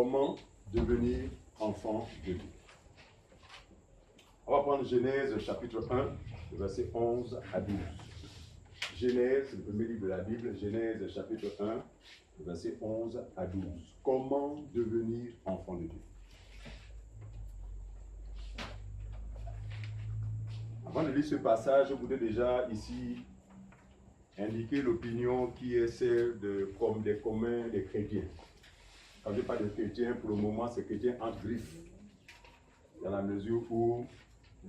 Comment devenir enfant de Dieu? On va prendre Genèse chapitre 1, verset 11 à 12. Genèse, le premier livre de la Bible, Genèse chapitre 1, verset 11 à 12. Comment devenir enfant de Dieu? Avant de lire ce passage, je voudrais déjà ici indiquer l'opinion qui est celle comme des communs des chrétiens. Quand je parle de chrétiens, pour le moment, c'est chrétien entre griffes, dans la mesure où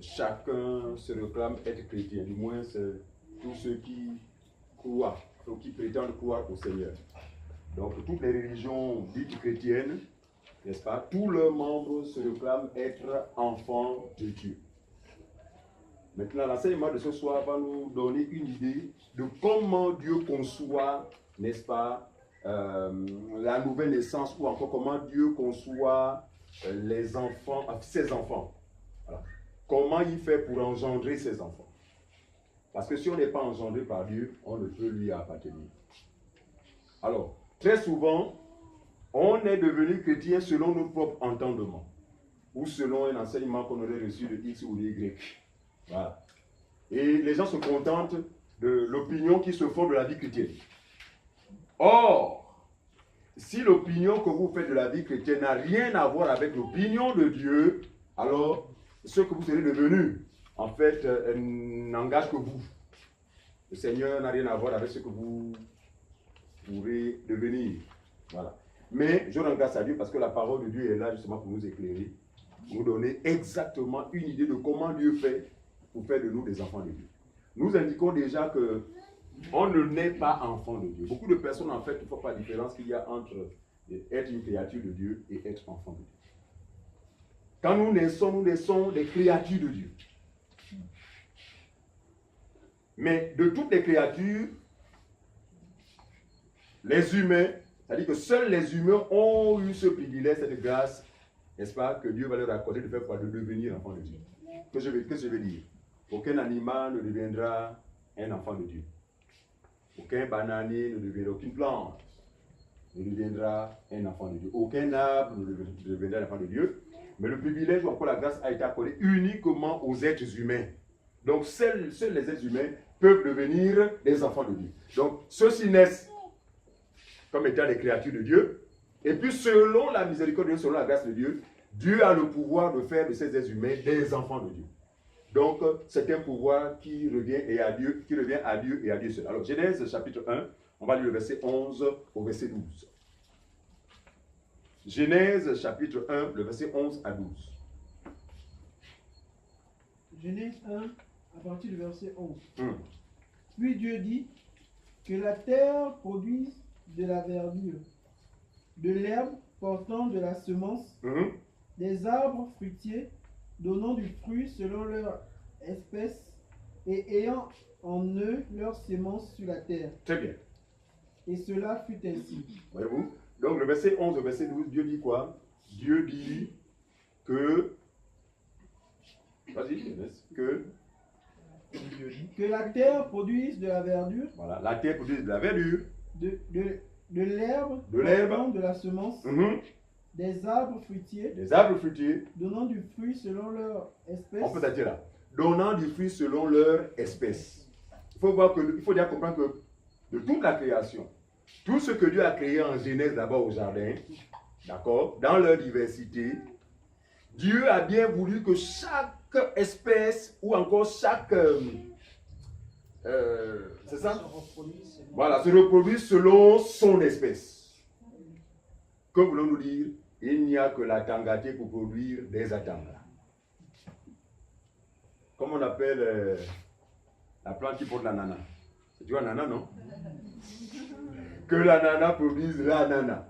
chacun se réclame être chrétien, du moins c'est tous ceux qui croient, ou qui prétendent croire au Seigneur. Donc toutes les religions dites chrétiennes, n'est-ce pas, tous leurs membres se réclament être enfants de Dieu. Maintenant, l'enseignement de ce soir va nous donner une idée de comment Dieu conçoit, n'est-ce pas, la nouvelle naissance, ou encore comment Dieu conçoit les enfants, ses enfants. Voilà. Comment il fait pour engendrer ses enfants. Parce que si on n'est pas engendré par Dieu, on ne peut lui appartenir. Alors, très souvent, on est devenu chrétien selon nos propres entendements, ou selon un enseignement qu'on aurait reçu de X ou de Y. Voilà. Et les gens se contentent de l'opinion qui se fonde de la vie chrétienne. Or, si l'opinion que vous faites de la vie chrétienne n'a rien à voir avec l'opinion de Dieu, alors ce que vous serez devenu, en fait, n'engage que vous. Le Seigneur n'a rien à voir avec ce que vous pourrez devenir. Voilà. Mais je rends grâce à Dieu parce que la parole de Dieu est là justement pour nous éclairer, pour nous donner exactement une idée de comment Dieu fait pour faire de nous des enfants de Dieu. Nous indiquons déjà que on ne naît pas enfant de Dieu. Beaucoup de personnes, en fait, ne font pas la différence qu'il y a entre être une créature de Dieu et être enfant de Dieu. Quand nous naissons des créatures de Dieu. Mais de toutes les créatures, les humains, c'est-à-dire que seuls les humains ont eu ce privilège, cette grâce, n'est-ce pas, que Dieu va leur accorder de faire quoi? De devenir enfant de Dieu. Qu'est-ce que je veux dire? Aucun animal ne deviendra un enfant de Dieu. Aucun bananier ne deviendra, aucune plante ne deviendra un enfant de Dieu. Aucun arbre ne deviendra un enfant de Dieu. Mais le privilège ou encore la grâce a été accordée uniquement aux êtres humains. Donc seuls les êtres humains peuvent devenir des enfants de Dieu. Donc ceux-ci naissent comme étant des créatures de Dieu. Et puis selon la miséricorde de Dieu, selon la grâce de Dieu, Dieu a le pouvoir de faire de ces êtres humains des enfants de Dieu. Donc, c'est un pouvoir qui revient à Dieu et à Dieu seul. Alors, Genèse chapitre 1, on va lire le verset 11 au verset 12. Genèse chapitre 1, le verset 11 à 12. Genèse 1, à partir du verset 11. Puis Dieu dit que la terre produise de la verdure, de l'herbe portant de la semence, des arbres fruitiers, donnant du fruit selon leur espèce et ayant en eux leur sémence sur la terre. Très bien. Et cela fut ainsi. Voyez-vous? Donc le verset 11 au verset 12, Dieu dit quoi? Dieu dit que... Vas-y, que la terre produise de la verdure. Voilà, la terre produise de la verdure. De l'herbe, de la semence. Des arbres fruitiers, donnant du fruit selon leur espèce. On peut dire là, donnant du fruit selon leur espèce. Il faut bien comprendre que de toute la création, tout ce que Dieu a créé en Genèse d'abord au jardin, d'accord, dans leur diversité, Dieu a bien voulu que chaque espèce ou encore chaque c'est ça? Voilà, se reproduise selon son espèce. Que voulons-nous dire? Il n'y a que la tangate pour produire des atangas. Comment on appelle la plante qui porte l'ananas? C'est du ananas, non? Que l'ananas produise l'ananas.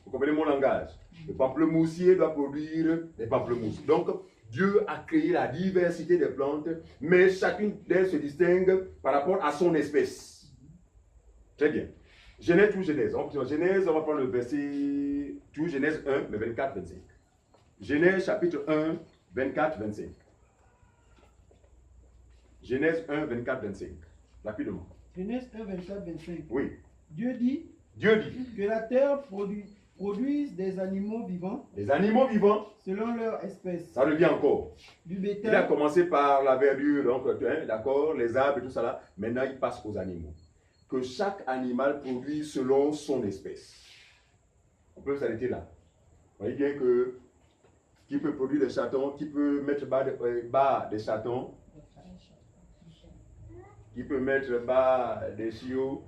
Vous comprenez mon langage? Le pamplemoussier doit produire des pamplemousses. Donc, Dieu a créé la diversité des plantes, mais chacune d'elles se distingue par rapport à son espèce. Très bien. Genèse ou Genèse. Genèse, on va prendre le verset, tout Genèse 1, mais 24-25. Genèse chapitre 1, 24-25. Genèse 1, 24-25. Rapidement. Genèse 1, 24-25. Oui. Dieu dit Dieu dit que la terre produise produisent des animaux vivants Les animaux vivants, selon leur espèce. ça revient encore. Du Il a bétail, commencé par la verdure, donc, d'accord, les arbres et tout ça là. Maintenant, il passe aux animaux. Que chaque animal produit selon son espèce. On peut s'arrêter là. Vous voyez bien que qui peut produire des chatons, qui peut mettre bas des chatons, qui peut mettre bas des chiots.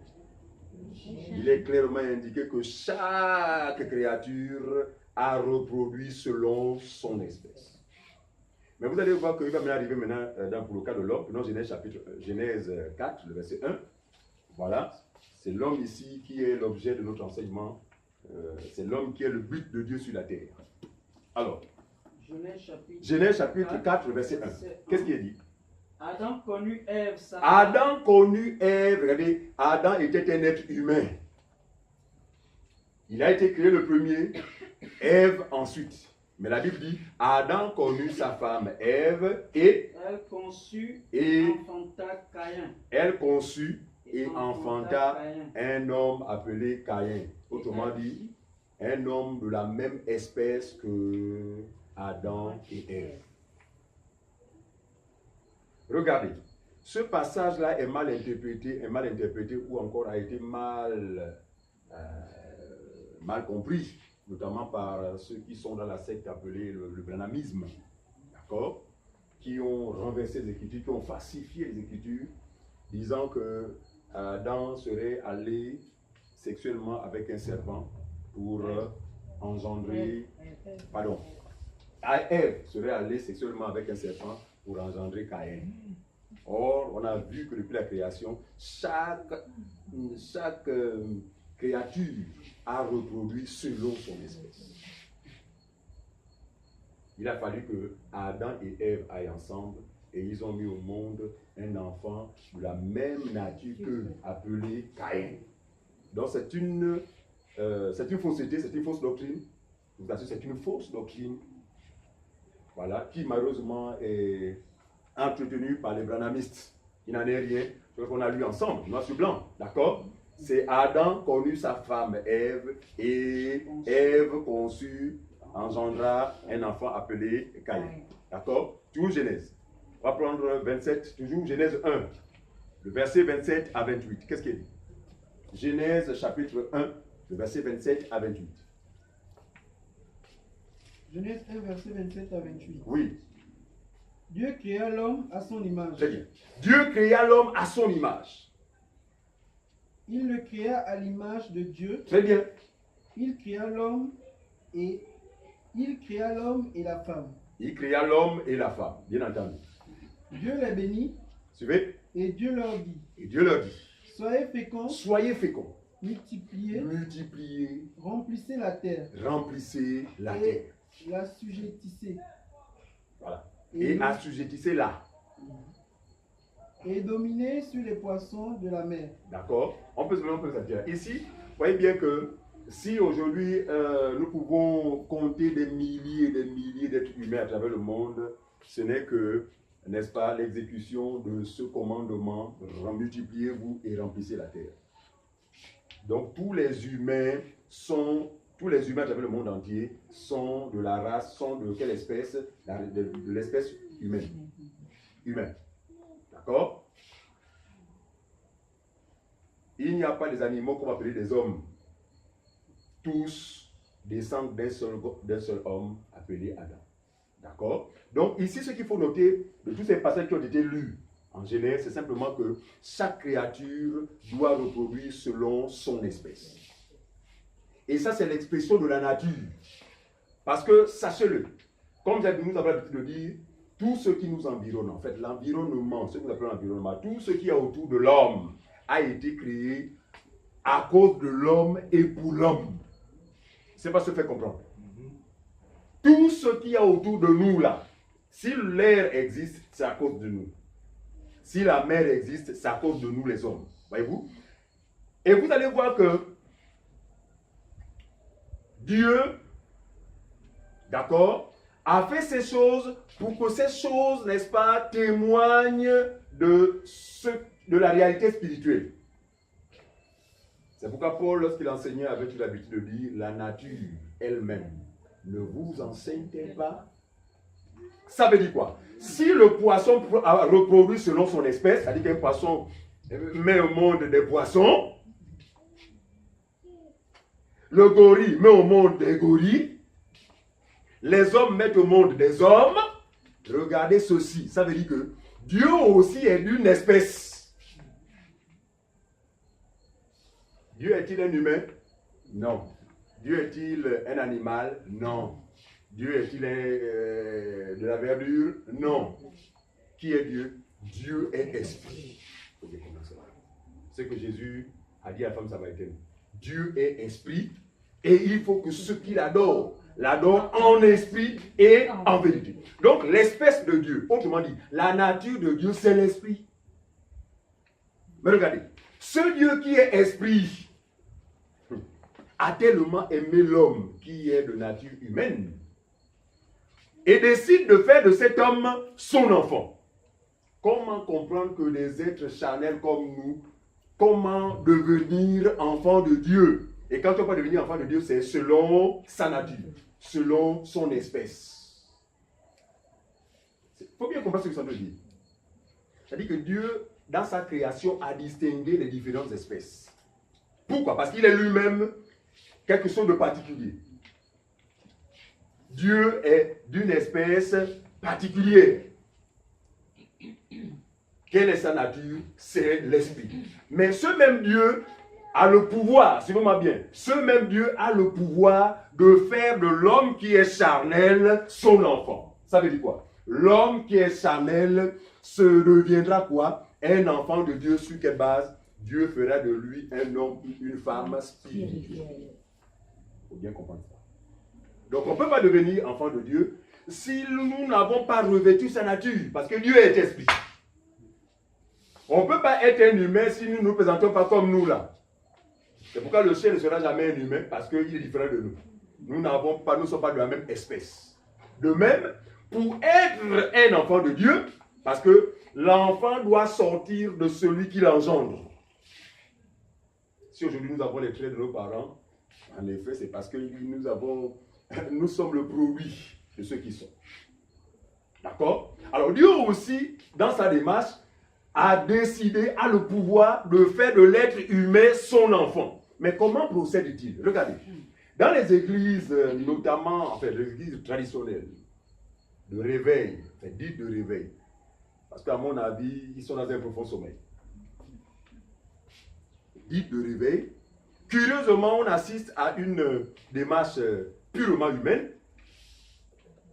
Il est clairement indiqué que chaque créature a reproduit selon son espèce. Mais vous allez voir qu'il va maintenant arriver maintenant pour le cas de l'homme. Prenons Genèse 4, le verset 1. Voilà, c'est l'homme ici qui est l'objet de notre enseignement. C'est l'homme qui est le but de Dieu sur la terre. Alors, Genèse chapitre 4, verset 1. Qu'est-ce qui est dit? Adam connut Ève, sa Adam connut Ève. Regardez, Adam était un être humain. Il a été créé le premier, Ève ensuite. Mais la Bible dit, Adam connut sa femme Ève et elle conçut et enfanta Caïn. elle conçut et enfanta un homme appelé Caïn. Autrement dit, un homme de la même espèce que Adam et Ève. Regardez, ce passage-là est mal interprété ou encore a été mal compris, notamment par ceux qui sont dans la secte appelée le branhamisme, d'accord, qui ont renversé les Écritures, qui ont falsifié les Écritures, disant que Adam serait allé sexuellement avec un serpent pour engendrer, pardon, Ève serait allée sexuellement avec un serpent pour engendrer Caïn. Or, on a vu que depuis la création, chaque créature a reproduit selon son espèce. Il a fallu que Adam et Ève aillent ensemble et ils ont mis au monde un enfant de la même nature qu'eux, appelé Caïn. Donc c'est une fausseté, c'est une fausse doctrine. Je vous assure, c'est une fausse doctrine, voilà, qui malheureusement est entretenue par les branhamistes. Il n'en est rien, c'est ce qu'on a lu ensemble, noir sur blanc, d'accord? C'est Adam connut sa femme Ève, et Ève conçut, engendra un enfant appelé Caïn. D'accord? Toujours Genèse. On va prendre 27, toujours Genèse 1, le verset 27 à 28. Qu'est-ce qu'il dit? Genèse chapitre 1, le verset 27 à 28. Genèse 1, verset 27 à 28. Oui. Dieu créa l'homme à son image. Très bien. Dieu créa l'homme à son image. Il le créa à l'image de Dieu. Très bien. Il créa l'homme et la femme. Il créa l'homme et la femme, bien entendu. Dieu les bénit. Suivez. Et Dieu leur dit. Et Dieu leur dit. Soyez féconds. Soyez féconds. Multipliez. Multipliez. Remplissez la terre. Remplissez la terre. L'assujettissez. Voilà. Et assujettissez-la. Et dominez sur les poissons de la mer. D'accord. On peut se dire. Ici, vous voyez bien que si aujourd'hui nous pouvons compter des milliers et des milliers d'êtres humains à travers le monde, ce n'est que, n'est-ce pas, l'exécution de ce commandement, multipliez-vous et remplissez la terre. Donc tous les humains à travers le monde entier sont de la race, sont de quelle espèce? De l'espèce humaine. Humain. D'accord? Il n'y a pas des animaux qu'on va appeler des hommes. Tous descendent d'un seul homme appelé Adam. D'accord? Donc ici, ce qu'il faut noter de tous ces passages qui ont été lus en Genèse, c'est simplement que chaque créature doit reproduire selon son espèce. Et ça, c'est l'expression de la nature. Parce que, sachez-le, comme nous avons l'habitude de dire, tout ce qui nous environne, en fait, l'environnement, ce que nous appelons l'environnement, tout ce qui est autour de l'homme a été créé à cause de l'homme et pour l'homme. C'est pas ce que fait comprendre. Tout ce qui est autour de nous là, si l'air existe, c'est à cause de nous. Si la mer existe, c'est à cause de nous les hommes. Voyez-vous? Et vous allez voir que Dieu, d'accord, a fait ces choses pour que ces choses, n'est-ce pas, témoignent de la réalité spirituelle. C'est pourquoi Paul, lorsqu'il enseignait, avait eu l'habitude de dire, la nature elle-même ne vous enseigne-t-elle pas? Ça veut dire quoi? Si le poisson reproduit selon son espèce, c'est-à-dire qu'un poisson met au monde des poissons, le gorille met au monde des gorilles, les hommes mettent au monde des hommes, regardez ceci, ça veut dire que Dieu aussi est d'une espèce. Dieu est-il un humain? Non. Dieu est-il un animal? Non. Dieu est-il de la verdure? Non. Qui est Dieu? Dieu est esprit. C'est ce que Jésus a dit à la femme samaritaine. Dieu est esprit et il faut que ceux qui l'adorent en esprit et en vérité. Donc l'espèce de Dieu, autrement dit, la nature de Dieu, c'est l'esprit. Mais regardez, ce Dieu qui est esprit a tellement aimé l'homme qui est de nature humaine et décide de faire de cet homme son enfant. Comment comprendre que des êtres charnels comme nous, comment devenir enfant de Dieu? Et quand on va devenir enfant de Dieu, c'est selon sa nature, selon son espèce. Il faut bien comprendre ce que ça veut dire. C'est-à-dire que Dieu, dans sa création, a distingué les différentes espèces. Pourquoi? Parce qu'il est lui-même quelque chose de particulier. Dieu est d'une espèce particulière. Quelle est sa nature? C'est l'esprit. Mais ce même Dieu a le pouvoir, suivez-moi bien, ce même Dieu a le pouvoir de faire de l'homme qui est charnel son enfant. Ça veut dire quoi? L'homme qui est charnel se deviendra quoi? Un enfant de Dieu. Sur quelle base? Dieu fera de lui un homme, une femme spirituelle. Il faut bien comprendre ça. Donc on ne peut pas devenir enfant de Dieu si nous n'avons pas revêtu sa nature, parce que Dieu est esprit. On ne peut pas être un humain si nous ne nous présentons pas comme nous là. C'est pourquoi le chien ne sera jamais un humain, parce qu'il est différent de nous. Nous ne sommes pas de la même espèce. De même, pour être un enfant de Dieu, parce que l'enfant doit sortir de celui qui l'engendre. Si aujourd'hui nous avons les traits de nos parents, en effet, c'est parce que nous sommes le produit de ceux qui sont. D'accord? Alors Dieu aussi, dans sa démarche, a décidé, a le pouvoir de faire de l'être humain son enfant. Mais comment procède-t-il? Regardez. Dans les églises, notamment, enfin, les églises traditionnelles, de réveil, dites de réveil, parce qu'à mon avis, ils sont dans un profond sommeil. Dites de réveil, curieusement, on assiste à une démarche purement humaine,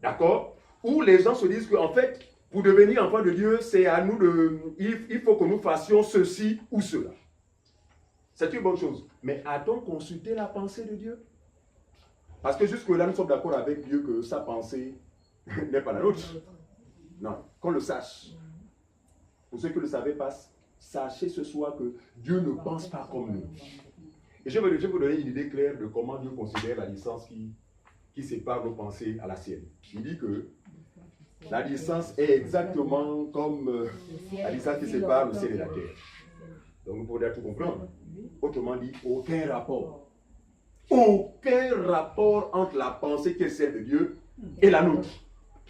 d'accord, où les gens se disent qu'en fait, pour devenir enfant de Dieu, c'est à nous il faut que nous fassions ceci ou cela. C'est une bonne chose. Mais a-t-on consulté la pensée de Dieu? Parce que jusque-là, nous sommes d'accord avec Dieu que sa pensée n'est pas la nôtre. Non, qu'on le sache. Pour ceux qui ne le savaient pas, sachez ce soir que Dieu ne pense pas comme nous. Et je vais vous donner une idée claire de comment Dieu considère la distance qui sépare nos pensées à la sienne. Il dit que la distance est exactement comme la distance qui sépare le ciel et la terre. Donc vous pourrez tout comprendre. Autrement dit, aucun rapport. Aucun rapport entre la pensée qui est celle de Dieu et la nôtre.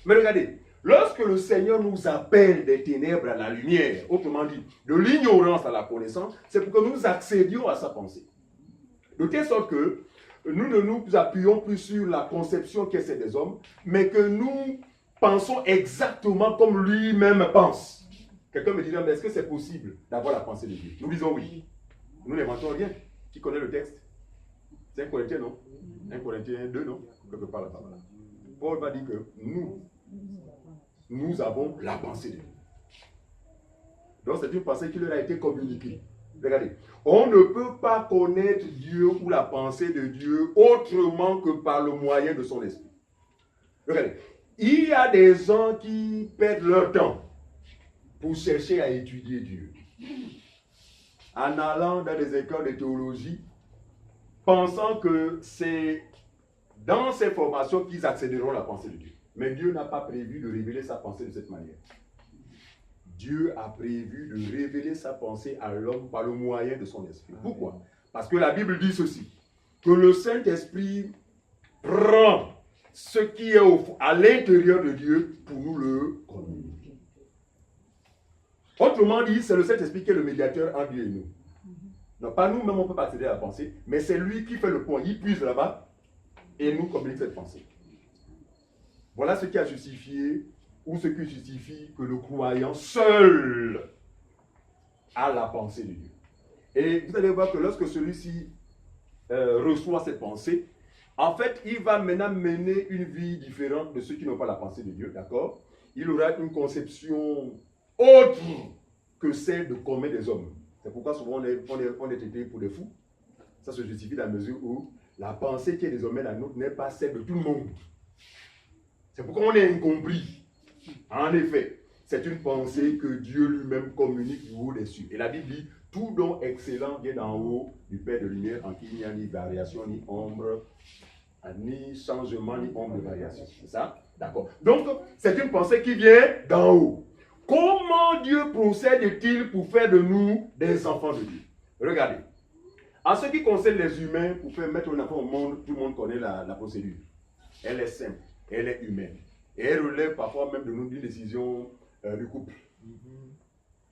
Mais regardez, lorsque le Seigneur nous appelle des ténèbres à la lumière, autrement dit, de l'ignorance à la connaissance, c'est pour que nous accédions à sa pensée. De telle sorte que nous ne nous appuyons plus sur la conception qui est celle des hommes, mais que nous pensons exactement comme lui-même pense. Quelqu'un me dira, mais est-ce que c'est possible d'avoir la pensée de Dieu? Nous disons oui. Nous n'inventons rien. Qui connaît le texte? C'est 1 Corinthiens, non? 1 Corinthiens 2, non? Quelque part là-bas. Paul va dire que nous avons la pensée de Dieu. Donc c'est une pensée qui leur a été communiquée. Regardez, on ne peut pas connaître Dieu ou la pensée de Dieu autrement que par le moyen de son esprit. Regardez, il y a des gens qui perdent leur temps pour chercher à étudier Dieu. En allant dans des écoles de théologie, pensant que c'est dans ces formations qu'ils accéderont à la pensée de Dieu. Mais Dieu n'a pas prévu de révéler sa pensée de cette manière. Dieu a prévu de révéler sa pensée à l'homme par le moyen de son esprit. Pourquoi? Parce que la Bible dit ceci, que le Saint-Esprit prend ce qui est à l'intérieur de Dieu pour nous le communiquer. Autrement dit, c'est le Saint-Esprit qui est le médiateur entre Dieu et nous. Non, pas nous-mêmes, on ne peut pas accéder à la pensée, mais c'est lui qui fait le pont. Il puise là-bas et nous communique cette pensée. Voilà ce qui a justifié, ou ce qui justifie que le croyant seul a la pensée de Dieu. Et vous allez voir que lorsque celui-ci reçoit cette pensée, en fait, il va maintenant mener une vie différente de ceux qui n'ont pas la pensée de Dieu, d'accord? Il aura une conception autre que celle de commun des hommes. C'est pourquoi souvent on est traité pour des fous. Ça se justifie dans la mesure où la pensée qui est désormais la nôtre n'est pas celle de tout le monde. C'est pourquoi on est incompris. En effet, c'est une pensée que Dieu lui-même communique du haut des cieux. Et la Bible dit, tout don excellent vient d'en haut du Père de lumière, en qui il n'y a ni variation, ni ombre, ni changement, ni ombre de variation. C'est ça? D'accord. Donc, c'est une pensée qui vient d'en haut. Comment Dieu procède-t-il pour faire de nous des enfants de Dieu? Regardez. En ce qui concerne les humains, pour faire mettre un enfant au monde, tout le monde connaît la procédure. Elle est simple, elle est humaine. Et elle relève parfois même de nous d'une décision du couple.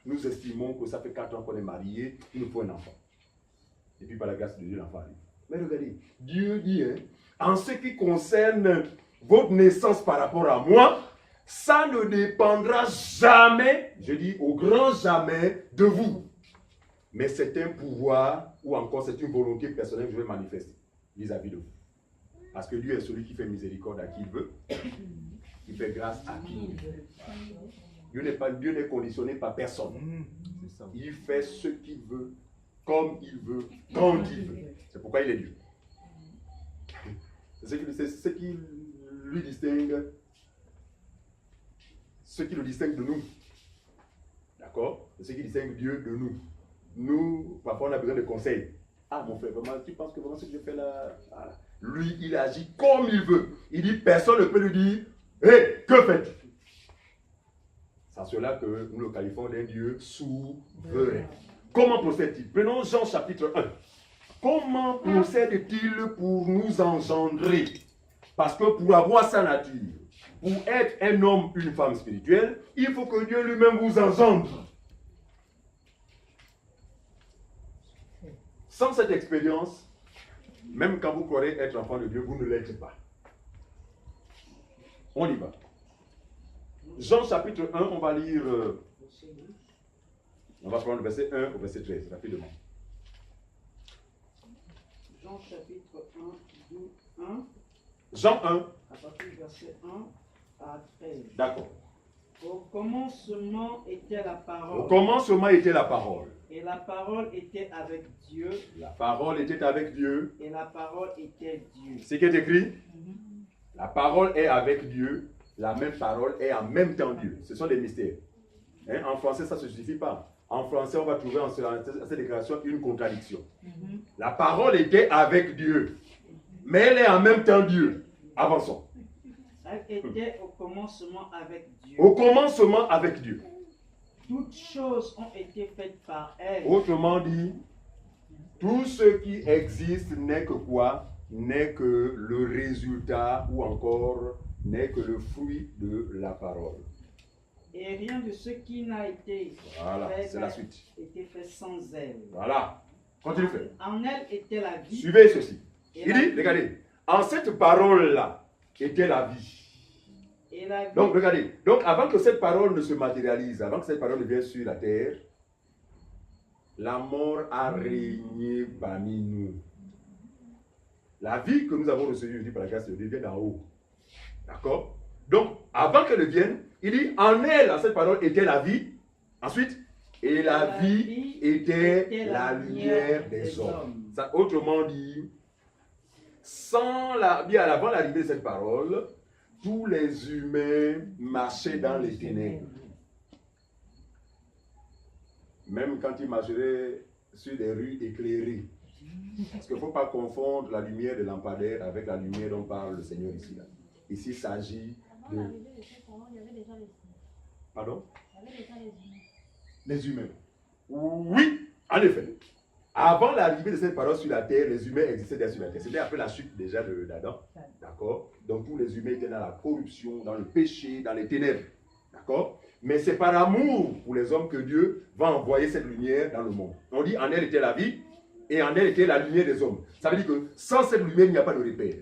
Nous estimons que ça fait 4 ans qu'on est mariés, il nous faut un enfant. Et puis par la grâce de Dieu, l'enfant arrive. Mais regardez, Dieu dit, en ce qui concerne votre naissance par rapport à moi, ça ne dépendra jamais, je dis au grand jamais, de vous. Mais c'est un pouvoir, ou encore c'est une volonté personnelle que je vais manifester vis-à-vis de vous. Parce que Dieu est celui qui fait miséricorde à qui il veut, qui fait grâce à qui il veut. Dieu n'est conditionné par personne. Il fait ce qu'il veut, comme il veut, quand il veut. C'est pourquoi il est Dieu. C'est ce qui lui distingue, ce qui le distingue de nous. D'accord? C'est ce qui distingue Dieu de nous. Nous, parfois on a besoin de conseils. Ah mon frère, vraiment, tu penses que vraiment ce que je fais là, voilà. Lui, il agit comme il veut. Il dit, personne ne peut lui dire, hé, que fais-tu? C'est à cela que nous le qualifions d'un Dieu souverain. Comment procède-t-il? Prenons Jean chapitre 1. Comment procède-t-il pour nous engendrer? Parce que pour avoir sa nature, pour être un homme, une femme spirituelle, il faut que Dieu lui-même vous engendre. Sans cette expérience, même quand vous croirez être enfant de Dieu, vous ne l'êtes pas. On y va. Jean chapitre 1, on va lire, on va prendre le verset 1 au verset 13, rapidement. Jean chapitre 1. Jean 1. À partir du verset 1 à 13. D'accord. Au commencement était la parole. Au commencement était la parole. Et la parole était avec Dieu. La parole était avec Dieu. Et la parole était Dieu. C'est ce qui est écrit. La parole est avec Dieu. La même parole est en même temps Dieu. Ce sont des mystères. Hein? En français, ça ne se justifie pas. En français, on va trouver en cette déclaration une contradiction. La parole était avec Dieu. Mais elle est en même temps Dieu. Avançons. Elle était au commencement avec Dieu. Au commencement avec Dieu. Toutes choses ont été faites par elle. Autrement dit, tout ce qui existe n'est que quoi? N'est que le résultat ou encore n'est que le fruit de la parole. Et rien de ce qui n'a été fait, c'est la suite. Été fait sans elle. Voilà. Continue. En elle était la vie. Suivez ceci. Il dit, regardez, en cette parole-là était la vie. Et la vie. Donc, regardez, donc avant que cette parole ne se matérialise, avant que cette parole ne vienne sur la terre, la mort a régné parmi nous. La vie que nous avons reçue aujourd'hui par la grâce de Dieu vient d'en haut. D'accord? Donc, avant qu'elle vienne, il dit, en elle, en cette parole, était la vie. Ensuite, et la vie était la lumière des hommes. Ça, autrement dit, bien avant l'arrivée de cette parole, tous les humains marchaient dans les ténèbres. Même quand ils marcheraient sur des rues éclairées. Parce qu'il ne faut pas confondre la lumière de lampadaire avec la lumière dont parle le Seigneur ici. Là. Ici, il s'agit de... Pardon? Les humains. Oui, en effet. Avant l'arrivée de cette parole sur la terre, les humains existaient déjà sur la terre. C'était après la chute déjà d'Adam. D'accord? Donc tous les humains étaient dans la corruption, dans le péché, dans les ténèbres. D'accord? Mais c'est par amour pour les hommes que Dieu va envoyer cette lumière dans le monde. On dit en elle était la vie et en elle était la lumière des hommes. Ça veut dire que sans cette lumière, il n'y a pas de repère.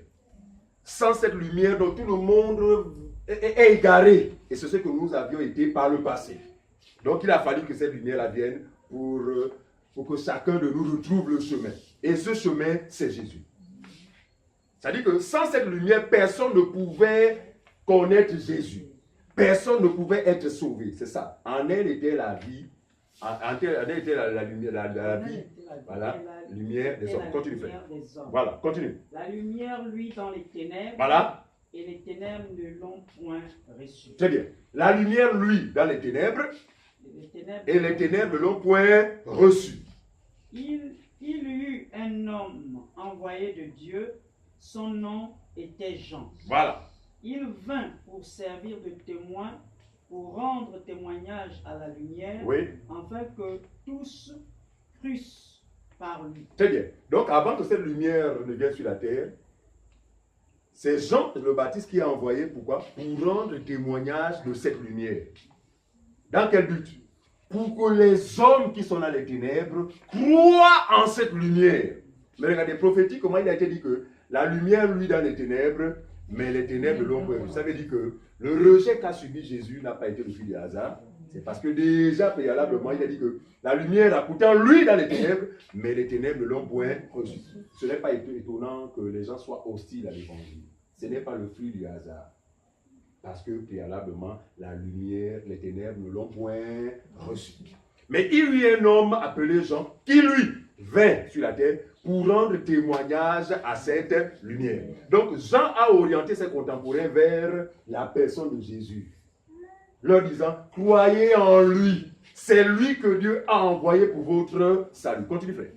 Sans cette lumière, donc tout le monde est égaré. Et c'est ce que nous avions été par le passé. Donc il a fallu que cette lumière vienne pour que chacun de nous retrouve le chemin. Et ce chemin, c'est Jésus. C'est-à-dire que sans cette lumière, personne ne pouvait connaître Jésus. Personne ne pouvait être sauvé. C'est ça. En elle était la vie. En elle était la lumière, la vie. Voilà, la lumière des hommes. Continue, frère. Voilà, continue. La lumière, lui, dans les ténèbres. Voilà. Et les ténèbres ne l'ont point reçu. Très bien. La lumière, lui, dans les ténèbres. Et les ténèbres ne l'ont point reçu. Il eut un homme envoyé de Dieu. Son nom était Jean. Voilà. Il vint pour servir de témoin, pour rendre témoignage à la lumière, oui, afin que tous crussent par lui. Très bien. Donc, avant que cette lumière ne vienne sur la terre, c'est Jean le Baptiste qui a envoyé, pourquoi? Pour rendre témoignage de cette lumière. Dans quel but? Pour que les hommes qui sont dans les ténèbres croient en cette lumière. Mais regardez, prophétique, comment il a été dit que la lumière, lui, dans les ténèbres, mais les ténèbres l'ont pas vu. Ça veut dire que le rejet qu'a subi Jésus n'a pas été le fruit du hasard. C'est parce que déjà, préalablement, il a dit que la lumière a pourtant lui dans les ténèbres, mais les ténèbres ne l'ont point reçu. Ce n'est pas étonnant que les gens soient hostiles à l'évangile. Ce n'est pas le fruit du hasard. Parce que préalablement, la lumière, les ténèbres ne l'ont point reçu. Mais il y a un homme appelé Jean qui, lui, vint sur la terre pour rendre témoignage à cette lumière. Donc Jean a orienté ses contemporains vers la personne de Jésus, leur disant, croyez en lui, c'est lui que Dieu a envoyé pour votre salut. Continue, frère.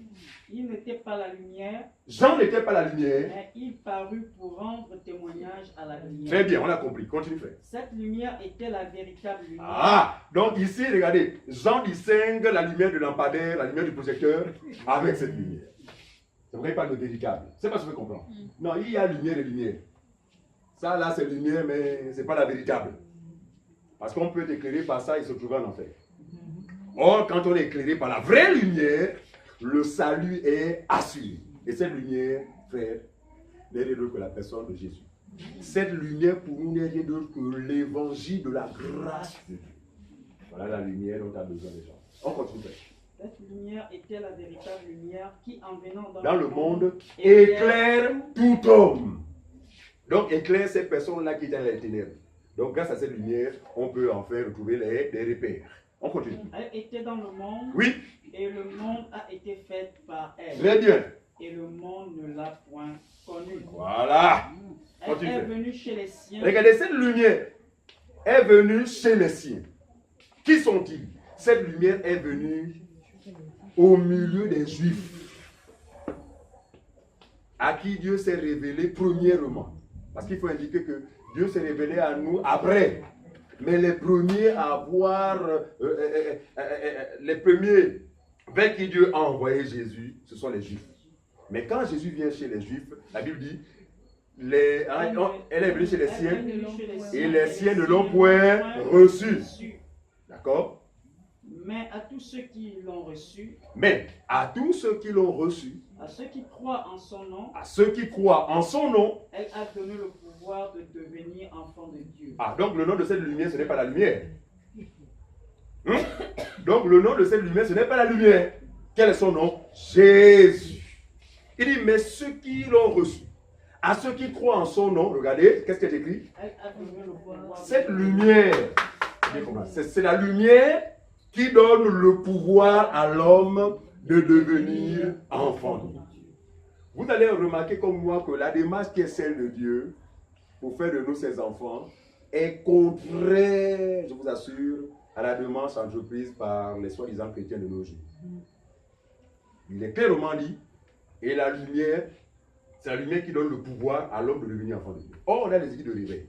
Il n'était pas la lumière. Jean n'était pas la lumière. Mais il parut pour rendre témoignage à la lumière. Très bien, on a compris. Continue, frère. Cette lumière était la véritable lumière. Ah, donc ici, regardez, Jean distingue la lumière du lampadaire, la lumière du projecteur, avec cette lumière. C'est vrai, il parle de véritable. C'est pas ce que je comprends. Non, il y a lumière et lumière. Ça, là, c'est lumière, mais ce n'est pas la véritable. Parce qu'on peut être éclairé par ça et se trouver en enfer. Or, quand on est éclairé par la vraie lumière, le salut est assuré. Et cette lumière, frère, n'est rien d'autre que la personne de Jésus. Cette lumière, pour nous, n'est rien d'autre que l'évangile de la grâce de Dieu. Voilà la lumière dont a besoin les gens. On continue. Cette lumière était la véritable lumière qui, en venant dans le monde, éclaire tout homme. Donc, éclaire ces personnes-là qui étaient dans les ténèbres. Donc, grâce à cette lumière, on peut enfin retrouver des repères. On continue. Elle était dans le monde. Oui. Et le monde a été fait par elle. Très bien. Et le monde ne l'a point connue. Voilà. Elle est venue chez les siens. Regardez, cette lumière est venue chez les siens. Qui sont-ils? Cette lumière est venue au milieu des Juifs, à qui Dieu s'est révélé premièrement. Parce qu'il faut indiquer que Dieu s'est révélé à nous après. Mais les premiers à voir, les premiers vers qui Dieu a envoyé Jésus, ce sont les Juifs. Mais quand Jésus vient chez les Juifs, la Bible dit, elle est venue chez les siens, et les siens ne l'ont point reçu. D'accord? Mais à tous ceux qui l'ont reçu, à ceux qui croient en son nom, elle a donné le pouvoir de devenir enfants de Dieu. Ah, donc le nom de cette lumière, ce n'est pas la lumière. Donc le nom de cette lumière, ce n'est pas la lumière. Quel est son nom? Jésus. Il dit, mais ceux qui l'ont reçu, à ceux qui croient en son nom, regardez, qu'est-ce qui est écrit? Cette lumière, c'est la lumière qui donne le pouvoir à l'homme de devenir enfant de Dieu. Vous allez remarquer comme moi que la démarche qui est celle de Dieu pour faire de nous ses enfants est contraire, je vous assure, à la démarche entreprise par les soi-disant chrétiens de nos jours. Il est clairement dit, et la lumière, c'est la lumière qui donne le pouvoir à l'homme de devenir enfant de Dieu. Or, on a les églises de réveil.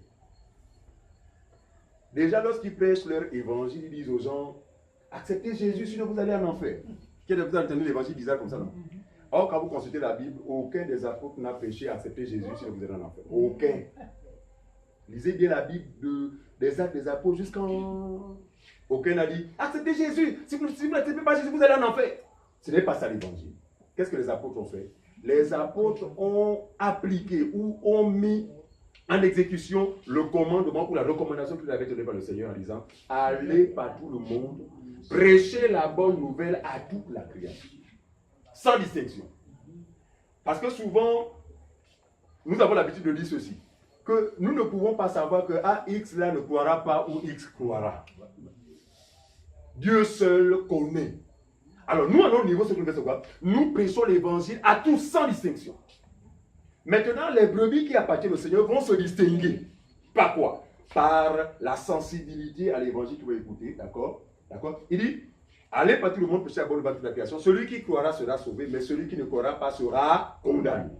Déjà, lorsqu'ils prêchent leur évangile, ils disent aux gens, acceptez Jésus, sinon vous allez en enfer. Qui a entendu l'évangile bizarre comme ça, non? Or, quand vous consultez la Bible, aucun des apôtres n'a péché à accepter Jésus si vous êtes en enfer. Aucun. Lisez bien la Bible des actes des apôtres jusqu'en... Aucun n'a dit, acceptez Jésus. Si vous n'acceptez pas Jésus, vous allez en enfer. Ce n'est pas ça l'évangile. Qu'est-ce que les apôtres ont fait? Les apôtres ont appliqué ou ont mis en exécution le commandement ou la recommandation qu'il avait donnée par le Seigneur en disant, allez par tout le monde, prêchez la bonne nouvelle à toute la création. Sans distinction. Parce que souvent, nous avons l'habitude de dire ceci, que nous ne pouvons pas savoir que X là ne croira pas ou X croira. Dieu seul connaît. Alors nous, à notre niveau, ce que nous faisons, c'est quoi? Nous prêchons l'évangile à tous sans distinction. Maintenant, les brebis qui appartiennent au Seigneur vont se distinguer. Par quoi? Par la sensibilité à l'évangile qu'ils vont écouter, d'accord? D'accord? Il dit, allez par tout le monde prêcher la bonne nouvelle de la création. Celui qui croira sera sauvé, mais celui qui ne croira pas sera condamné.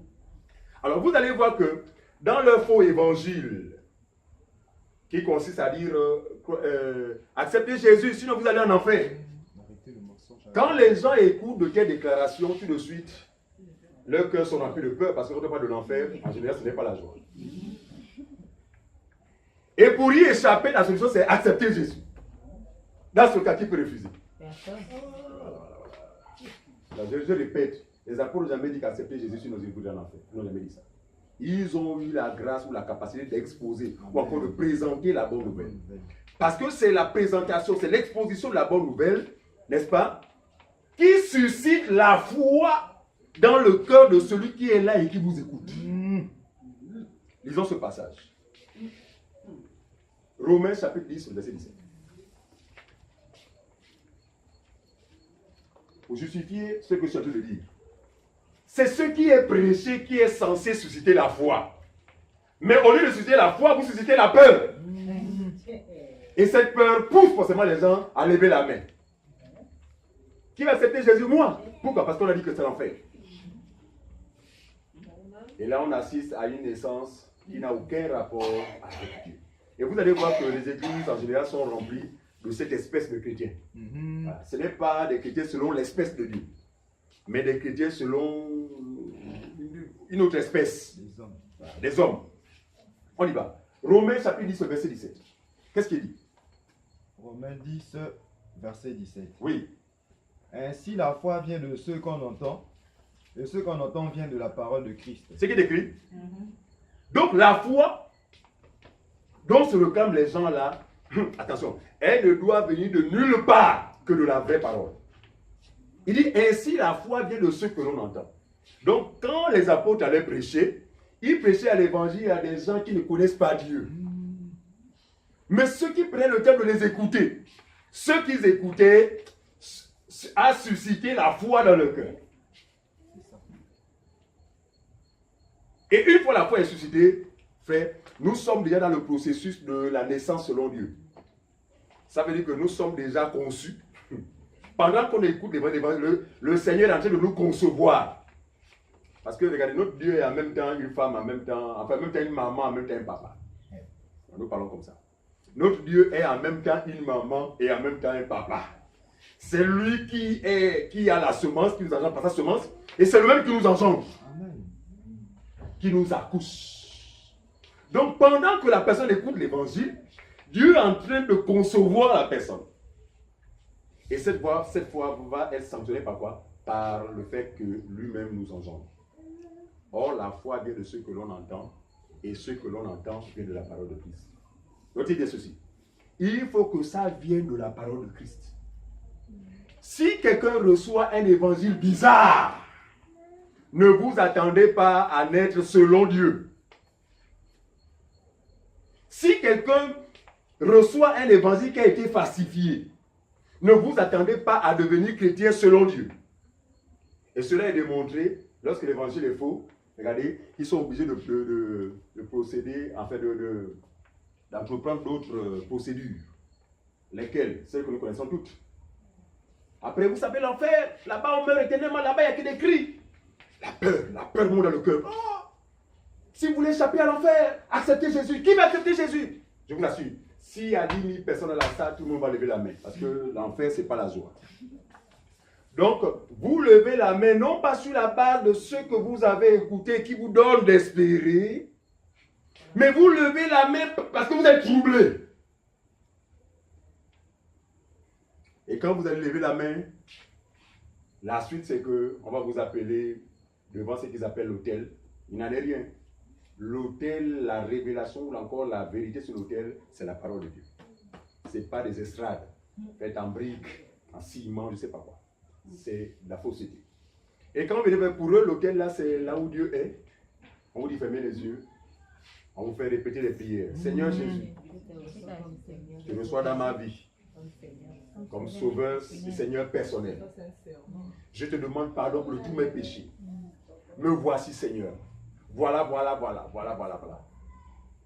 Alors vous allez voir que dans le faux évangile, qui consiste à dire acceptez Jésus, sinon vous allez en enfer. Quand les gens écoutent de quelle déclaration, tout de suite, leurs cœurs sont remplis de peur, parce que quand on parle de l'enfer, en général, ce n'est pas la joie. Et pour y échapper, la solution, c'est accepter Jésus. Dans ce cas, qui peut refuser? Je répète, les apôtres n'ont jamais dit qu'accepter Jésus, sinon ils vont en enfer. Ils n'ont jamais dit ça. Ils ont eu la grâce ou la capacité d'exposer ou encore de présenter la bonne nouvelle. Parce que c'est la présentation, c'est l'exposition de la bonne nouvelle, n'est-ce pas, qui suscite la foi dans le cœur de celui qui est là et qui vous écoute. Lisons ce passage. Romains chapitre 10, verset 17. Pour justifier ce que je suis en train de dire. C'est ce qui est prêché qui est censé susciter la foi. Mais au lieu de susciter la foi, vous suscitez la peur. Et cette peur pousse forcément les gens à lever la main. Qui va accepter Jésus? Moi. Pourquoi? Parce qu'on a dit que c'est l'enfer. Et là, on assiste à une naissance qui n'a aucun rapport avec Dieu. Et vous allez voir que les églises en général sont remplies de cette espèce de chrétiens. Voilà. Ce n'est pas des chrétiens selon l'espèce de Dieu, mais des chrétiens selon une autre espèce. Des hommes. Voilà, des hommes. On y va. Romains chapitre 10, verset 17. Qu'est-ce qu'il dit? Romains 10, verset 17. Oui. Ainsi, la foi vient de ce qu'on entend, et ce qu'on entend vient de la parole de Christ. C'est qui est écrit. Donc la foi dont se réclament les gens là, attention, elle ne doit venir de nulle part que de la vraie parole. Il dit ainsi la foi vient de ce que l'on entend. Donc quand les apôtres allaient prêcher, ils prêchaient à l'évangile à des gens qui ne connaissent pas Dieu. Mais ceux qui prenaient le temps de les écouter, ceux qu'ils écoutaient a suscité la foi dans leur cœur. Et une fois la foi est suscitée, frère, nous sommes déjà dans le processus de la naissance selon Dieu. Ça veut dire que nous sommes déjà conçus. Pendant qu'on écoute l'évangile, le Seigneur est en train de nous concevoir. Parce que regardez, notre Dieu est en même temps une femme, en même temps, enfin en même temps une maman, en même temps un papa. Nous parlons comme ça. Notre Dieu est en même temps une maman et en même temps un papa. C'est lui qui a la semence, qui nous engendre par sa semence, et c'est lui-même qui nous engendre. Amen. Qui nous accouche. Donc pendant que la personne écoute l'évangile, Dieu est en train de concevoir la personne. Et cette fois va être sanctionnée par quoi? Par le fait que lui-même nous engendre. Or, la foi vient de ce que l'on entend, et ce que l'on entend vient de la parole de Christ. Donc il dit ceci. Il faut que ça vienne de la parole de Christ. Si quelqu'un reçoit un évangile bizarre, ne vous attendez pas à naître selon Dieu. Si quelqu'un reçoit un évangile qui a été falsifié, ne vous attendez pas à devenir chrétien selon Dieu. Et cela est démontré lorsque l'évangile est faux. Regardez, ils sont obligés de procéder, enfin d'entreprendre d'autres procédures. Lesquelles? Celles que nous connaissons toutes. Après, vous savez, l'enfer, là-bas on meurt éternellement, là-bas il n'y a que des cris. La peur monte dans le cœur. Oh! Si vous voulez échapper à l'enfer, acceptez Jésus. Qui va accepter Jésus? Je vous l'assure. S'il y a 10 000 personnes dans la salle, tout le monde va lever la main. Parce que l'enfer, ce n'est pas la joie. Donc, vous levez la main, non pas sur la base de ce que vous avez écouté qui vous donne d'espérer, mais vous levez la main parce que vous êtes troublé. Et quand vous allez lever la main, la suite c'est qu'on va vous appeler devant ce qu'ils appellent l'autel. Il n'en est rien. L'autel, la révélation ou encore la vérité sur l'autel, c'est la parole de Dieu. Ce n'est pas des estrades faites en briques, en ciment, je ne sais pas quoi. C'est de la fausseté. Et quand vous venez pour eux, l'autel là, c'est là où Dieu est. On vous dit fermez les yeux. On vous fait répéter les prières. Seigneur Jésus, tu reçois dans ma vie comme sauveur et Seigneur personnel. Je te demande pardon pour tous mes péchés. Me voici Seigneur. Voilà.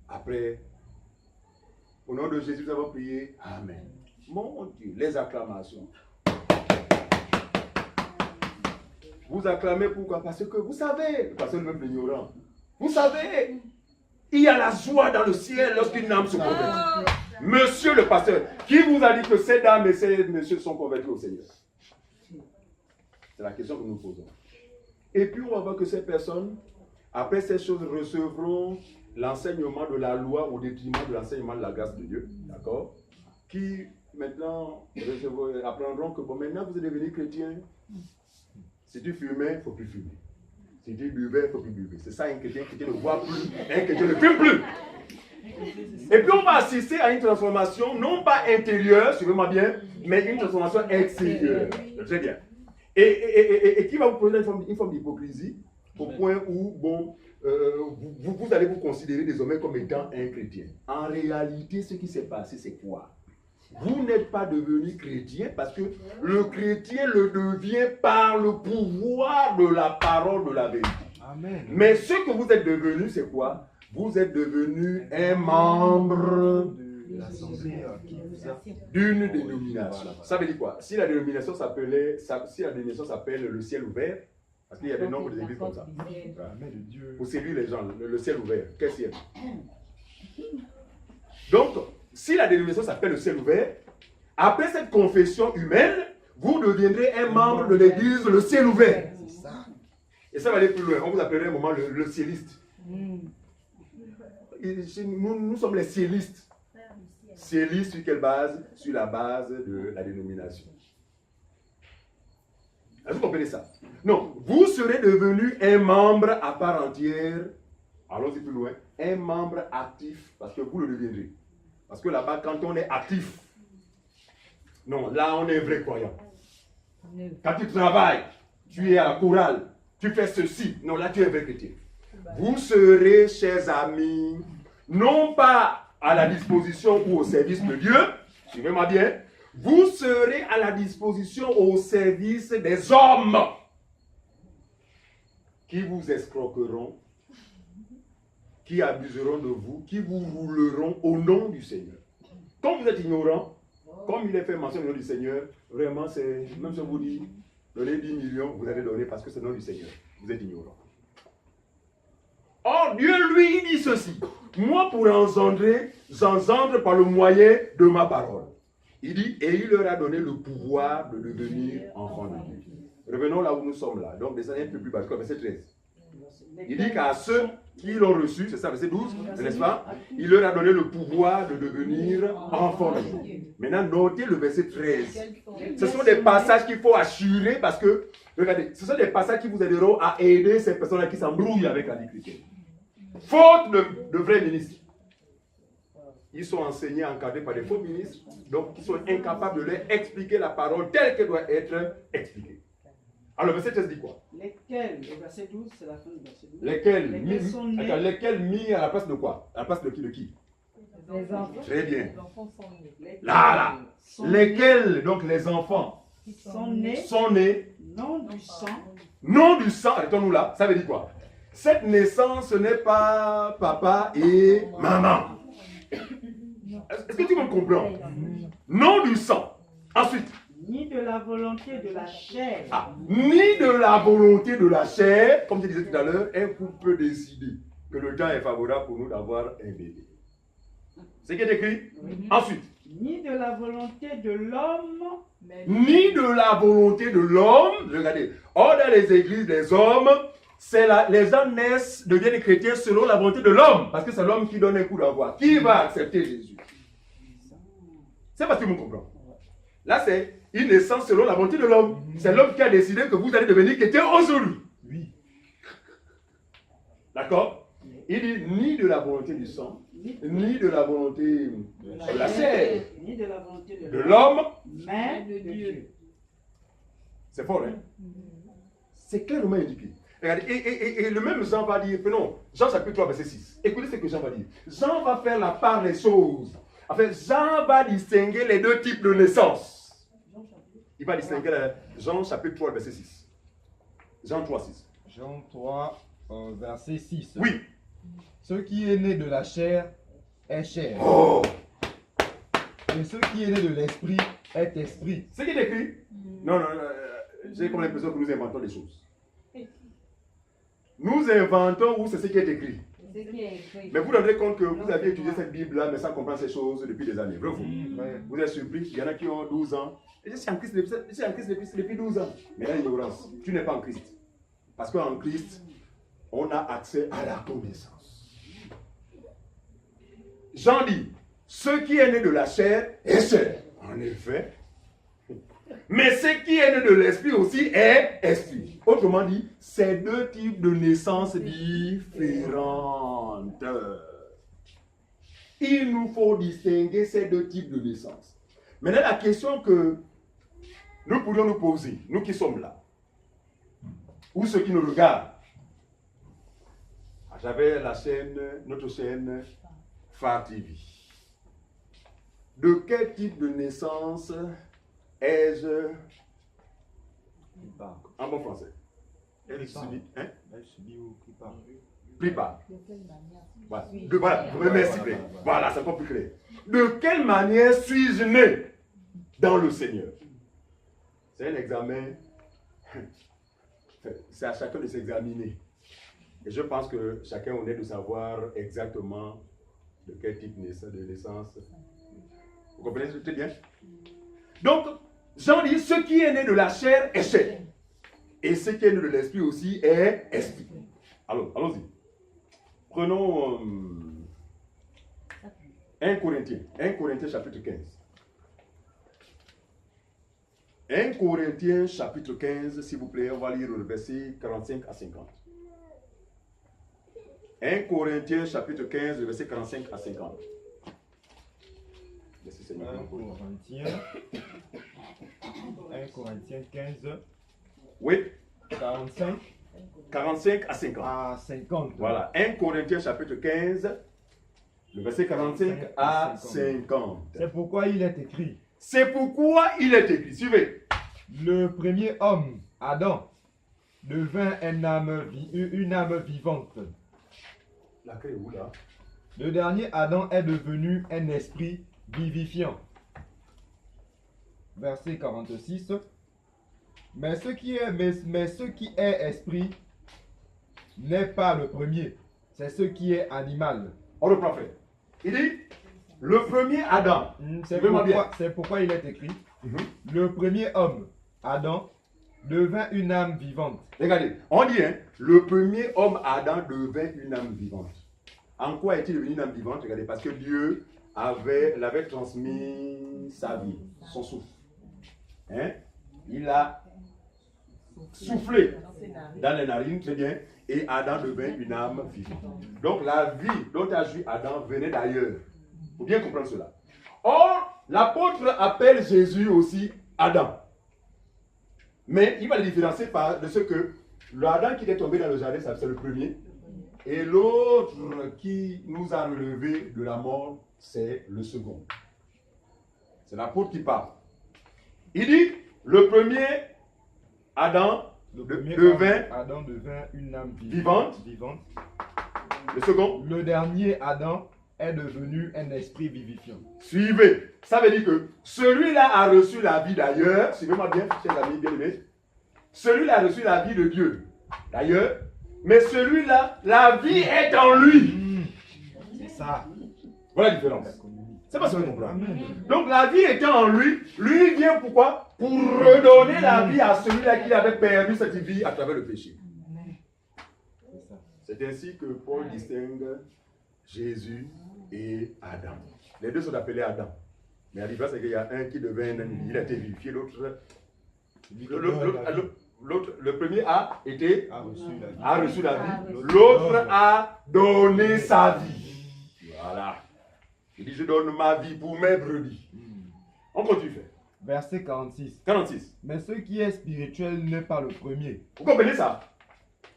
Après, au nom de Jésus, nous avons prié. Amen. Mon Dieu, les acclamations. Vous acclamez pourquoi? Parce que vous savez, parce que même l'ignorant, vous savez, il y a la joie dans le ciel lorsqu'une âme se convertit. Monsieur le pasteur, qui vous a dit que ces dames et ces messieurs sont convertis au Seigneur? C'est la question que nous posons. Et puis on va voir que ces personnes, après ces choses, recevront l'enseignement de la loi au détriment de l'enseignement de la grâce de Dieu. D'accord? Qui maintenant apprendront que bon, maintenant vous êtes devenus chrétiens. Si tu fumais, il ne faut plus fumer. Si tu buvais, il ne faut plus buver. C'est ça un chrétien ne voit plus, un chrétien ne fume plus. Et puis on va assister à une transformation, non pas intérieure, suivez-moi bien, mais une transformation extérieure. Très bien. Et qui va vous poser une forme d'hypocrisie, au point où, bon, vous allez vous considérer désormais comme étant un chrétien. En réalité, ce qui s'est passé, c'est quoi? Vous n'êtes pas devenu chrétien parce que le chrétien le devient par le pouvoir de la parole de la vérité. Amen. Mais ce que vous êtes devenu, c'est quoi? Vous êtes devenu un membre d'une dénomination. Ça veut dire quoi? Si la dénomination s'appelle le ciel ouvert, parce qu'il y a des nombres d'églises comme ça. Pour séduire les gens, le ciel ouvert. Quel ciel? Donc, si la dénomination s'appelle le ciel ouvert, après cette confession humaine, vous deviendrez un membre de l'église, le ciel ouvert. Et ça va aller plus loin. On vous appellerait un moment le cieliste. Nous sommes les ciélistes. Ciélistes sur quelle base? Sur la base de la dénomination. Vous comprenez ça? Non, vous serez devenu un membre à part entière. Allons-y plus loin. Un membre actif, parce que vous le deviendrez. Parce que là-bas, quand on est actif, non, là on est un vrai croyant. Quand tu travailles, tu es à la chorale, tu fais ceci, non, là tu es un vrai chrétien. Vous serez, chers amis, non pas à la disposition ou au service de Dieu, suivez-moi bien, vous serez à la disposition au service des hommes qui vous escroqueront, qui abuseront de vous, qui vous rouleront au nom du Seigneur. Comme vous êtes ignorant, comme il est fait mention du nom du Seigneur, vraiment, c'est, même si on vous dit, donnez 10 millions, vous allez donner parce que c'est le nom du Seigneur. Vous êtes ignorant. Or, Dieu, lui, il dit ceci. Moi, pour engendrer, j'engendre par le moyen de ma parole. Il dit, et il leur a donné le pouvoir de devenir enfants de Dieu. Revenons là où nous sommes là. Donc, descendez un peu plus bas, verset 13. Il dit qu'à ceux qui l'ont reçu, c'est ça, verset 12, n'est-ce pas? Il leur a donné le pouvoir de devenir enfants de Dieu. Maintenant, notez le verset 13. Ce sont des passages qu'il faut assurer parce que, regardez, ce sont des passages qui vous aideront à aider ces personnes-là qui s'embrouillent avec la vie chrétienne. Faute de vrais ministres. Ils sont enseignés, encadrés par des faux ministres, donc ils sont incapables de leur expliquer la parole telle qu'elle doit être expliquée. Alors, le verset 13 dit quoi? Lesquels, le verset 12, c'est la fin du verset 12. Lesquels mis à la place de quoi? À la place de qui? Les enfants. Très bien. Les enfants sont nés. Là. Lesquels, donc les enfants, sont nés, non du sang. Non du sang, arrêtons-nous là, ça veut dire quoi? Cette naissance, ce n'est pas papa et maman. Est-ce que tu me comprends? Non du sang. Ensuite. Ni de la volonté de la chair. Ni de la volonté de la chair. Comme je disais tout à l'heure, un couple peut décider que le temps est favorable pour nous d'avoir un bébé. C'est ce qui est écrit. Ensuite, ni de la volonté de l'homme, Ni de la volonté de l'homme. Regardez. Or, dans les églises des hommes, les gens naissent, deviennent chrétiens selon la volonté de l'homme. Parce que c'est l'homme qui donne un coup d'envoi. Qui va accepter Jésus? C'est parce que vous comprenez. Là, c'est une naissance selon la volonté de l'homme. C'est l'homme qui a décidé que vous allez devenir chrétien aujourd'hui. Oui. D'accord? Il dit ni de la volonté du sang, ni de la volonté de la chair, ni de la volonté de l'homme, mais de Dieu. C'est fort, hein? C'est clairement indiqué. Regardez, et le même Jean va dire, non, Jean chapitre 3, verset 6. Écoutez ce que Jean va dire. Jean va faire la part des choses. Enfin, Jean va distinguer les deux types de naissance. Il va distinguer Jean chapitre 3, verset 6. Jean 3, 6. Jean 3, verset 6. Oui. Ce qui est né de la chair est chair. Oh! Et ce qui est né de l'esprit est esprit. Ce qui est écrit? Non, j'ai comme l'impression que nous inventons des choses. Nous inventons où c'est ce qui est écrit. Mais vous vous rendez compte que vous avez étudié cette Bible-là, mais sans comprendre ces choses depuis des années. Vrai ou faux? Vous êtes surpris, il y en a qui ont 12 ans. Et je suis en Christ depuis 12 ans. Mais là, l'ignorance, tu n'es pas en Christ. Parce qu'en Christ, on a accès à la connaissance. Jean dit, ce qui est né de la chair est chair. En effet. Mais ce qui est né de l'esprit aussi est esprit. Autrement dit, c'est deux types de naissances différentes. Il nous faut distinguer ces deux types de naissances. Maintenant, la question que nous pourrions nous poser, nous qui sommes là, ou ceux qui nous regardent, j'avais notre chaîne Phare TV. De quel type de naissance ai-je en bon français? Elle subit, hein? Elle subit ou pris part? Pris part. Voilà, merci. Voilà, c'est pas plus clair. De quelle manière suis-je né dans le Seigneur? C'est un examen. C'est à chacun de s'examiner. Et je pense que chacun en est de savoir exactement de quel type de naissance. Vous comprenez très bien? Donc, Jean dit, ce qui est né de la chair est chair. Et ce qui est né de l'esprit aussi est esprit. Alors, allons-y. Prenons 1 Corinthiens chapitre 15. 1 Corinthiens chapitre 15, s'il vous plaît, on va lire le verset 45 à 50. 1 Corinthiens chapitre 15, verset 45 à 50. 1 Corinthiens 15. Oui. 45 à 50. À 50. Voilà. 1 Corinthiens chapitre 15, le verset 45 à 50. C'est pourquoi il est écrit. C'est pourquoi il est écrit. Suivez. Le premier homme, Adam, devint une âme vivante. La clé est où là? Le dernier Adam est devenu un esprit vivifiant. Verset 46. Mais ce qui est esprit n'est pas le premier, c'est ce qui est animal. On reprend frère. Il dit, le premier Adam. C'est pourquoi il est écrit. Le premier homme, Adam, devint une âme vivante. Regardez, on dit, hein, le premier homme Adam devint une âme vivante. En quoi est-il devenu une âme vivante? Regardez, parce que Dieu l'avait transmis sa vie, son souffle. Hein? Il a soufflé dans les narines, très bien, et Adam devint une âme vivante. Donc la vie dont a joui Adam venait d'ailleurs. Il faut bien comprendre cela. Or, l'apôtre appelle Jésus aussi Adam. Mais il va le différencier de ce que l'Adam qui est tombé dans le jardin, c'est le premier. Et l'autre qui nous a relevés de la mort, c'est le second. C'est l'apôtre qui parle. Il dit, le premier Adam devint une âme vivante. Le second, le dernier Adam est devenu un esprit vivifiant. Suivez. Ça veut dire que celui-là a reçu la vie d'ailleurs. Suivez-moi bien, chers amis bien-aimés. Celui-là a reçu la vie de Dieu d'ailleurs. Mais celui-là, la vie est en lui. C'est ça. Voilà la différence. C'est pas ce que vous comprenez. Donc la vie étant en lui, lui vient pourquoi? Pour redonner la vie à celui-là qui avait perdu cette vie à travers le péché. C'est ainsi que Paul distingue Jésus et Adam. Les deux sont appelés Adam. Mais la différence, c'est qu'il y a un qui devint un ami. Il a été vivifié, l'autre, le premier a reçu la vie. L'autre a donné sa vie. Voilà. Il dit, je donne ma vie pour mes brebis. On continue. Verset 46. 46. Mais ce qui est spirituel n'est pas le premier. Vous comprenez ça?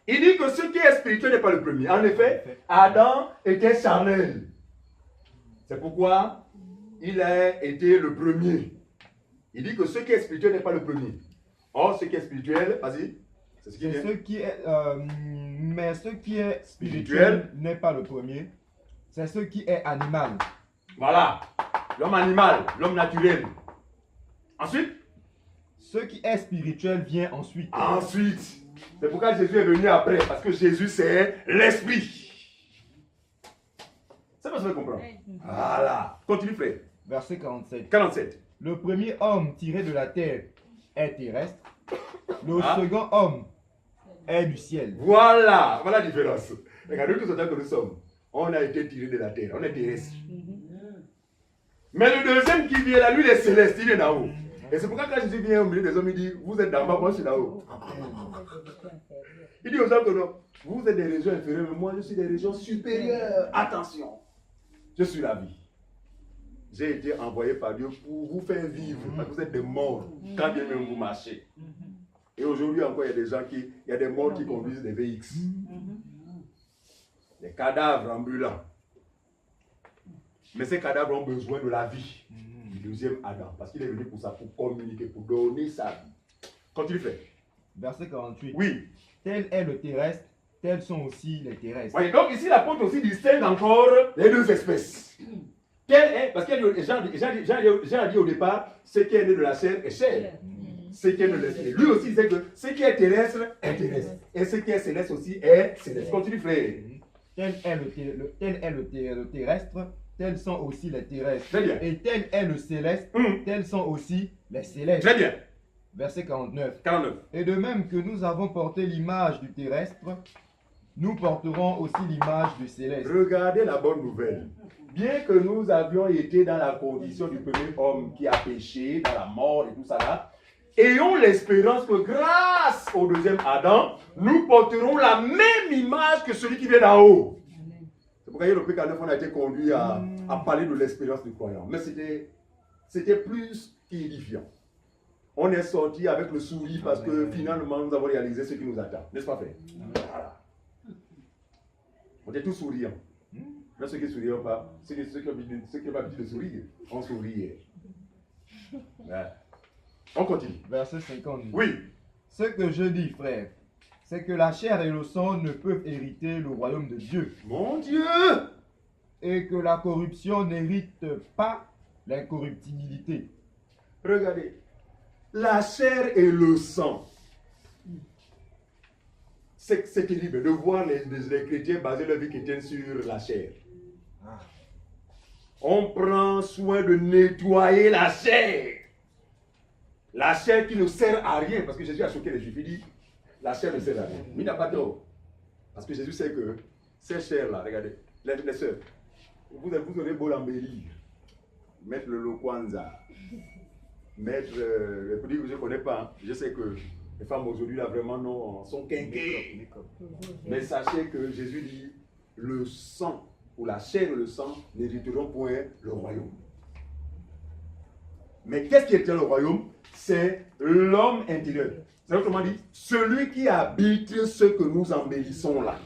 Il dit que ce qui est spirituel n'est pas le premier. En effet, Adam était charnel. C'est pourquoi il a été le premier. Il dit que ce qui est spirituel n'est pas le premier. Or, ce qui est spirituel, vas-y, c'est ce qui est. Mais ce qui est spirituel n'est pas le premier. C'est ce qui est animal. Voilà. L'homme animal, l'homme naturel. Ensuite, ce qui est spirituel vient ensuite. Ensuite. C'est pourquoi Jésus est venu après. Parce que Jésus, c'est l'esprit. C'est pas ce que vous comprenez. Voilà. Continue, frère. Verset 47. 47. Le premier homme tiré de la terre est terrestre. Le second homme est du ciel. Voilà. Voilà la différence. Regardez tout ce temps que nous sommes. On a été tiré de la terre. On est terrestre. Mais le deuxième qui vient là, lui, il est céleste. Il est là-haut. Et c'est pourquoi quand Jésus vient au milieu des hommes, il dit, vous êtes d'en bas, moi je suis là-haut. Il dit aux hommes que non, vous êtes des régions inférieures, mais moi je suis des régions supérieures. Attention, je suis la vie. J'ai été envoyé par Dieu pour vous faire vivre, parce que vous êtes des morts, quand bien même vous marchez. Et aujourd'hui encore, il y a des gens il y a des morts qui conduisent des VX. Des cadavres ambulants. Mais ces cadavres ont besoin de la vie. Du deuxième Adam, parce qu'il est venu pour ça, pour communiquer, pour donner sa vie. Continue, frère. Verset 48. Oui. Tel est le terrestre, tels sont aussi les terrestres. Oui, donc ici, l'apôtre aussi distingue encore les deux espèces. Quel est, parce que j'ai dit au départ, ce qui est né de la chair est chair. Ce qui est né de l'esprit. Lui aussi disait que ce qui est terrestre est terrestre. Et ce qui est céleste aussi est céleste. Continue, frère. Tel est le terrestre, tels sont aussi les terrestres. Très bien. Et tel est le céleste, tels sont aussi les célestes. Très bien. Verset 49. 49. Et de même que nous avons porté l'image du terrestre, nous porterons aussi l'image du céleste. Regardez la bonne nouvelle. Bien que nous avions été dans la condition du premier homme qui a péché, dans la mort et tout ça là, ayons l'espérance que grâce au deuxième Adam, nous porterons la même image que celui qui vient d'en haut. C'est pourquoi le P49, on a été conduit à parler de l'espérance du croyant. Mais c'était plus qu'édifiant. On est sorti avec le sourire parce que finalement nous avons réalisé ce qui nous attend. N'est-ce pas, frère? Voilà. On était tous souriants. Même ceux qui ne sourient pas, ceux qui n'ont pas l'habitude de sourire, on souriait. Ouais. On continue. Verset 50. Oui. Ce que je dis, frère, c'est que la chair et le sang ne peuvent hériter le royaume de Dieu. Mon Dieu! Et que la corruption n'hérite pas l'incorruptibilité. Regardez. La chair et le sang. C'est terrible de voir les chrétiens baser leur vie chrétienne sur la chair. On prend soin de nettoyer la chair. La chair qui ne sert à rien. Parce que Jésus a choqué les Juifs. Il dit, la chair ne sert à rien. Mais il n'a pas tort. Parce que Jésus sait que ces chairs-là, regardez, les sœurs, vous aurez beau l'embellir, mettre le Lokwanza, mettre les produits que je ne connais pas. Je sais que les femmes aujourd'hui, là, vraiment, non, sont quinquées. Mais sachez que Jésus dit, le sang, ou la chair et le sang, n'hériteront point le royaume. Mais qu'est-ce qui était le royaume? C'est l'homme intérieur. C'est autrement dit, celui qui habite ce que nous embellissons là.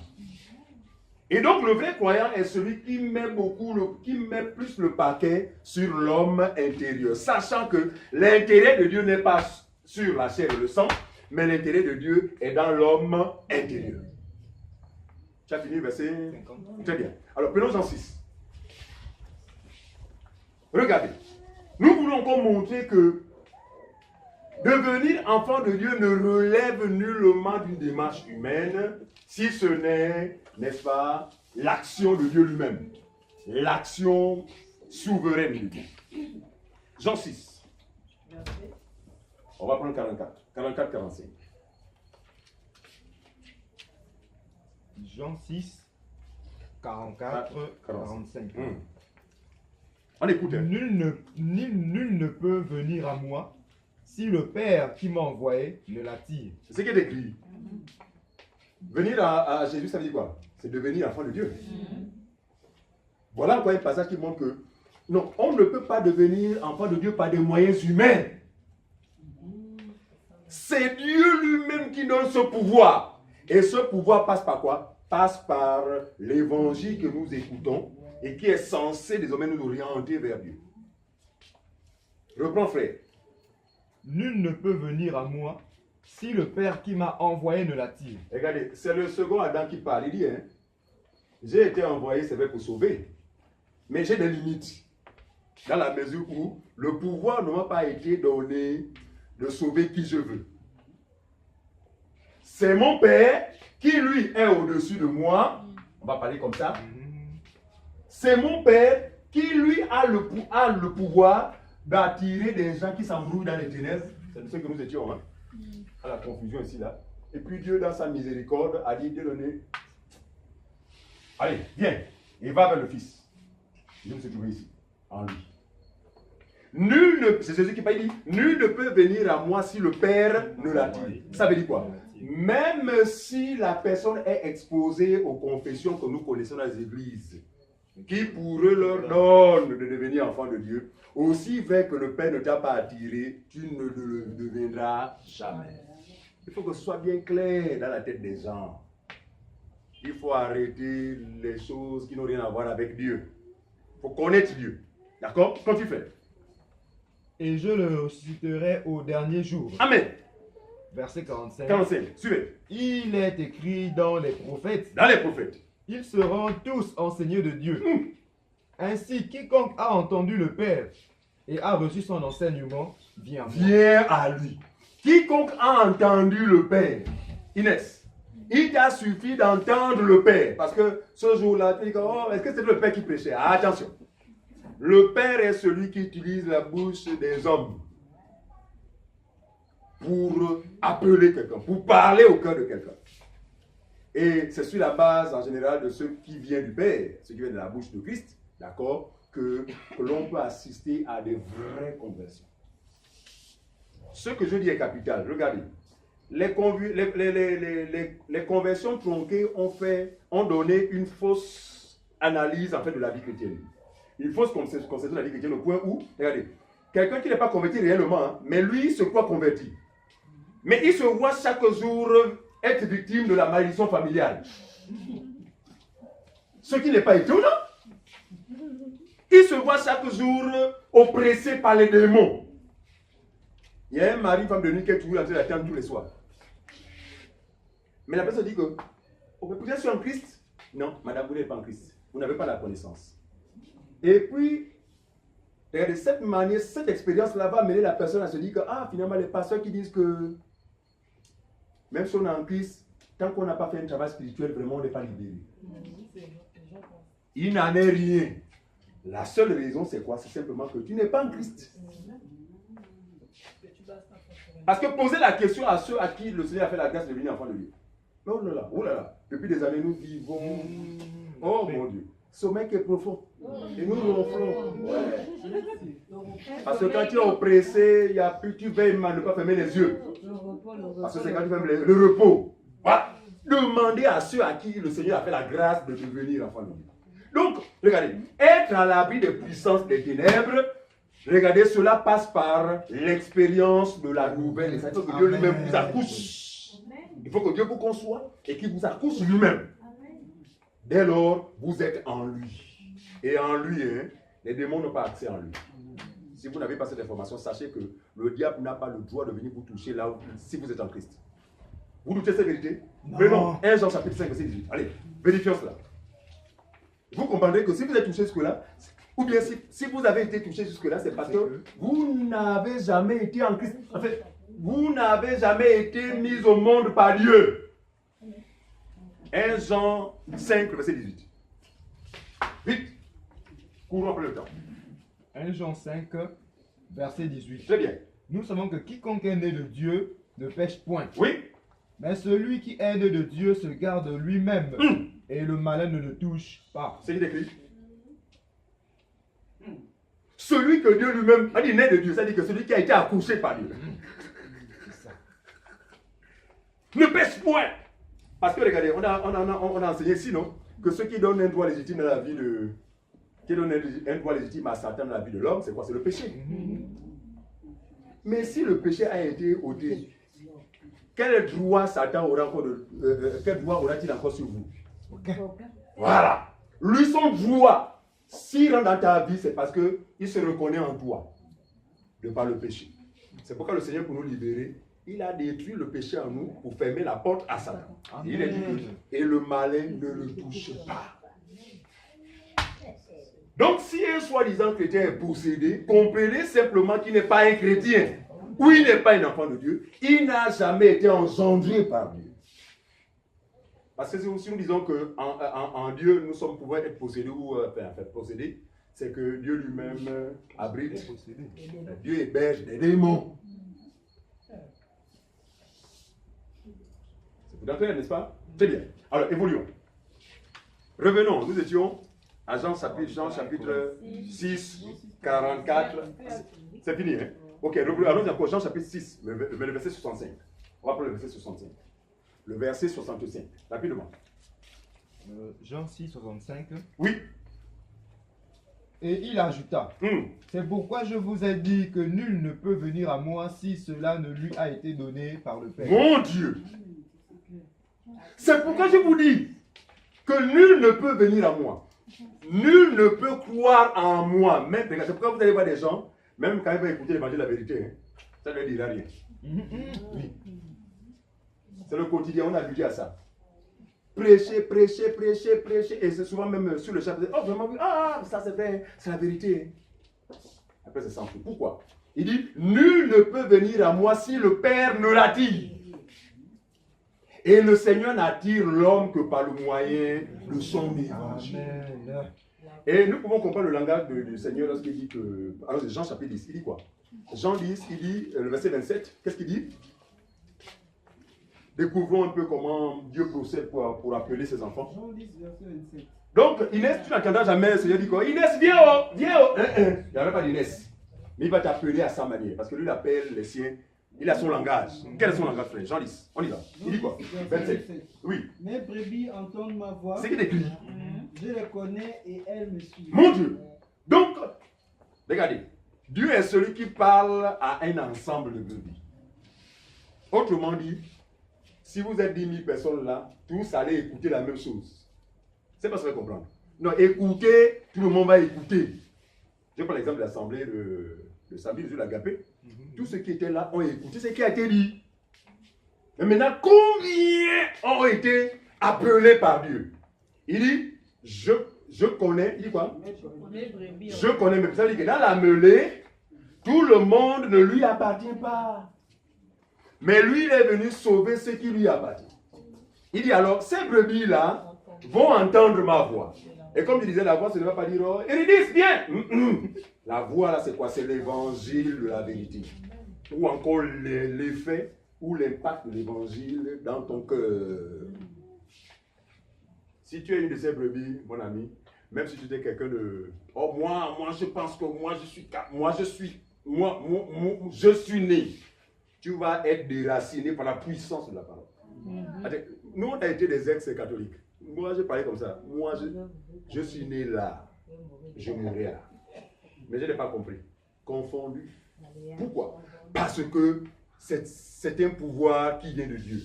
Et donc le vrai croyant est celui qui met plus le paquet sur l'homme intérieur, sachant que l'intérêt de Dieu n'est pas sur la chair et le sang, mais l'intérêt de Dieu est dans l'homme intérieur. Tu as fini verset 50. Très bien. Alors prenons en 6. Regardez. Nous voulons encore montrer que devenir enfant de Dieu ne relève nullement d'une démarche humaine, si ce n'est, n'est-ce pas, l'action de Dieu lui-même. L'action souveraine de Dieu. Jean 6. Verset. On va prendre 44. 44, 45. Jean 6, 44, 45. On écoute. Nul ne peut venir à moi si le Père qui m'a envoyé ne l'attire. C'est ce qui est écrit. Venir à Jésus, ça veut dire quoi? C'est devenir enfant de Dieu. Voilà encore un passage qui montre que non, on ne peut pas devenir enfant de Dieu par des moyens humains. C'est Dieu lui-même qui donne ce pouvoir. Et ce pouvoir passe par quoi? Passe par l'évangile que nous écoutons et qui est censé désormais nous orienter vers Dieu. Reprends, frère. Nul ne peut venir à moi si le Père qui m'a envoyé ne l'attire. Regardez, c'est le second Adam qui parle. Il dit, hein, j'ai été envoyé, c'est vrai, pour sauver. Mais j'ai des limites. Dans la mesure où le pouvoir ne m'a pas été donné de sauver qui je veux. C'est mon Père qui, lui, est au-dessus de moi. On va parler comme ça. C'est mon Père qui, lui, a le pouvoir d'attirer des gens qui s'embrouillent dans les ténèbres. C'est ce que nous étions, hein, à la confusion ici, là. Et puis Dieu, dans sa miséricorde, a dit, donné. Allez, viens. Et va vers le Fils. Je me suis trouvé ici, en lui. C'est Jésus qui parle, il dit, nul ne peut venir à moi si le Père ne l'attire. Ça veut dire quoi? Même si la personne est exposée aux confessions que nous connaissons dans les églises, qui pour eux leur donnent de devenir enfant de Dieu, aussi vrai que le Père ne t'a pas attiré, tu ne le deviendras jamais. Il faut que ce soit bien clair dans la tête des gens. Il faut arrêter les choses qui n'ont rien à voir avec Dieu. Il faut connaître Dieu. D'accord? Quand tu fais. Et je le ressusciterai au dernier jour. Amen. Verset 45. 45. Suivez. Il est écrit dans les prophètes. Dans les prophètes. Ils seront tous enseignés de Dieu. Ainsi, quiconque a entendu le Père et a reçu son enseignement, vient à moi. Viens à lui. Quiconque a entendu le Père. Inès, il t'a suffi d'entendre le Père. Parce que ce jour-là, tu dis, oh, est-ce que c'est le Père qui prêchait? Ah, attention. Le Père est celui qui utilise la bouche des hommes pour appeler quelqu'un, pour parler au cœur de quelqu'un. Et c'est sur la base en général de ce qui vient du Père, ce qui vient de la bouche de Christ, d'accord, que l'on peut assister à des vraies conversions. Ce que je dis est capital. Regardez, les conversions tronquées ont donné une fausse analyse en fait de la vie chrétienne. Une fausse conception de la vie chrétienne au point où, regardez, quelqu'un qui n'est pas converti réellement, hein, mais lui se croit converti. Mais il se voit chaque jour être victime de la malédiction familiale. Ce qui n'est pas étonnant. Il se voit chaque jour oppressé par les démons. Il y a un mari, une femme de nuit qui est toujours en train d'attendre tous les soirs. Mais la personne dit que, vous êtes en Christ? Non, madame, vous n'êtes pas en Christ. Vous n'avez pas la connaissance. Et puis, de cette manière, cette expérience-là va amener la personne à se dire que, ah, finalement, les pasteurs qui disent que, même si on est en Christ, tant qu'on n'a pas fait un travail spirituel, vraiment, on n'est pas libéré. Il n'en est rien. La seule raison, c'est quoi? C'est simplement que tu n'es pas en Christ. Parce que poser la question à ceux à qui le Seigneur a fait la grâce de devenir enfant de Dieu. Oh là là, depuis des années, nous vivons. Oh mon Dieu. Sommeil qui est profond. Et nous ronflons. Ouais. Parce que quand tu es oppressé, il y a plus, tu veilles à ne pas fermer les yeux. Parce que c'est quand tu fermes le repos. Voilà. Demandez à ceux à qui le Seigneur a fait la grâce de devenir enfant de Dieu. Donc, regardez, être à l'abri des puissances des ténèbres, regardez, cela passe par l'expérience de la nouvelle. Il faut que Dieu lui-même vous accouche. Il faut que Dieu vous conçoit et qu'il vous accouche lui-même. Dès lors, vous êtes en lui. Et en lui, hein, les démons n'ont pas accès en lui. Si vous n'avez pas cette information, sachez que le diable n'a pas le droit de venir vous toucher là où, si vous êtes en Christ. Vous doutez cette vérité? Prenons 1 Jean chapitre 5, verset 18. Allez, vérifions cela. Vous comprendrez que si vous êtes touché jusque-là, ou bien si vous avez été touché jusque-là, c'est parce que vous n'avez jamais été en Christ. En fait, vous n'avez jamais été mis au monde par Dieu. 1 Jean 5, verset 18. Vite, courons après le temps. 1 Jean 5, verset 18. Très bien. Nous savons que quiconque est né de Dieu ne pêche point. Oui. Mais celui qui est né de Dieu se garde lui-même et le malin ne le touche pas. C'est écrit. Celui que Dieu lui-même a dit né de Dieu, c'est-à-dire que celui qui a été accouché par Dieu. Ne pêche point. Parce que regardez, on a enseigné ici, non? Que ceux qui donnent un droit légitime dans la vie de. Qui donnent un droit légitime à Satan dans la vie de l'homme, c'est quoi? C'est le péché. Mais si le péché a été ôté, quel droit Satan aura encore quel droit aura-t-il encore sur vous? Voilà. Lui, son droit, s'il rentre dans ta vie, c'est parce qu'il se reconnaît en toi, de par le péché. C'est pourquoi le Seigneur, pour nous libérer, il a détruit le péché en nous pour fermer la porte à Satan. Il est dit, et le malin ne le touche pas. Donc, si un soi-disant chrétien est possédé, comprenez simplement qu'il n'est pas un chrétien, ou il n'est pas un enfant de Dieu, il n'a jamais été engendré par Dieu. Parce que si nous disons qu'en Dieu, nous pouvons être possédés ou possédés, c'est que Dieu lui-même abrite. Dieu héberge des démons. C'est pour clair, n'est-ce pas? Très bien. Alors, évoluons. Revenons, nous étions à Jean chapitre 6, 44. C'est fini, hein? Ok, allons encore Jean chapitre 6, le verset 65. On va prendre le verset 65. Le verset 65, rapidement. Jean 6, 65. Oui. Et il ajouta, c'est pourquoi je vous ai dit que nul ne peut venir à moi si cela ne lui a été donné par le Père. Mon Dieu! C'est pourquoi je vous dis que nul ne peut venir à moi. Nul ne peut croire en moi. Même, c'est pourquoi vous allez voir des gens, même quand ils vont écouter l'évangile de la vérité, ça ne leur dira rien. Oui. C'est le quotidien, on a habitué à ça. Prêcher, prêcher, prêcher, prêcher. Et c'est souvent même sur le chapitre. Oh, vraiment, ça c'est vrai, c'est la vérité. Après, c'est sans fou. Pourquoi? Il dit, nul ne peut venir à moi si le Père ne l'attire. Et le Seigneur n'attire l'homme que par le moyen de son évangile. Et nous pouvons comprendre le langage du Seigneur lorsqu'il dit que. Alors, c'est Jean chapitre 10, il dit quoi? Jean 10, il dit, le verset 27, qu'est-ce qu'il dit? Découvrons un peu comment Dieu procède pour appeler ses enfants. Jean 10, verset 27. Donc, Inès, tu n'entendras jamais le Seigneur dire quoi? Inès, viens oh, viens oh. Il n'y avait pas d'Inès. Mais il va t'appeler à sa manière. Parce que lui, il appelle les siens. Il a son langage. Quel est son langage, frère? Jean 10. On y va. Il dit quoi? 27. Oui. Mes brebis entendent ma voix. C'est qu'il écrit. Je les connais et elles me suivent. Mon Dieu. Donc, regardez. Dieu est celui qui parle à un ensemble de brebis. Autrement dit, si vous êtes 10 000 personnes là, tous allez écouter la même chose. C'est pas ce que vous comprendre. Non, écoutez, tout le monde va écouter. Je prends l'exemple de l'assemblée de samedi, de l'Agapé. Tous ceux qui étaient là ont écouté ce qui a été dit. Mais maintenant, combien ont été appelés par Dieu? Il dit, je connais, il dit quoi? Je connais, mais ça veut dire que dans la mêlée, tout le monde ne lui appartient pas. Mais lui, il est venu sauver ce qui lui appartient. Il dit alors, ces brebis-là vont entendre ma voix. Et comme je disais, la voix, ça ne va pas dire, oh, Eurydice, viens. La voix, là, c'est quoi? C'est l'évangile de la vérité. Ou encore l'effet ou l'impact de l'évangile dans ton cœur. Si tu es une de ces brebis, mon ami, même si tu es quelqu'un de... Oh, moi, je pense que je suis né. Tu vas être déraciné par la puissance de la parole. Nous, on a été des ex-catholiques. Moi, je parlais comme ça. Moi, je suis né là. Je mourrai là. Mais je n'ai pas compris. Confondu. Pourquoi? Parce que c'est un pouvoir qui vient de Dieu.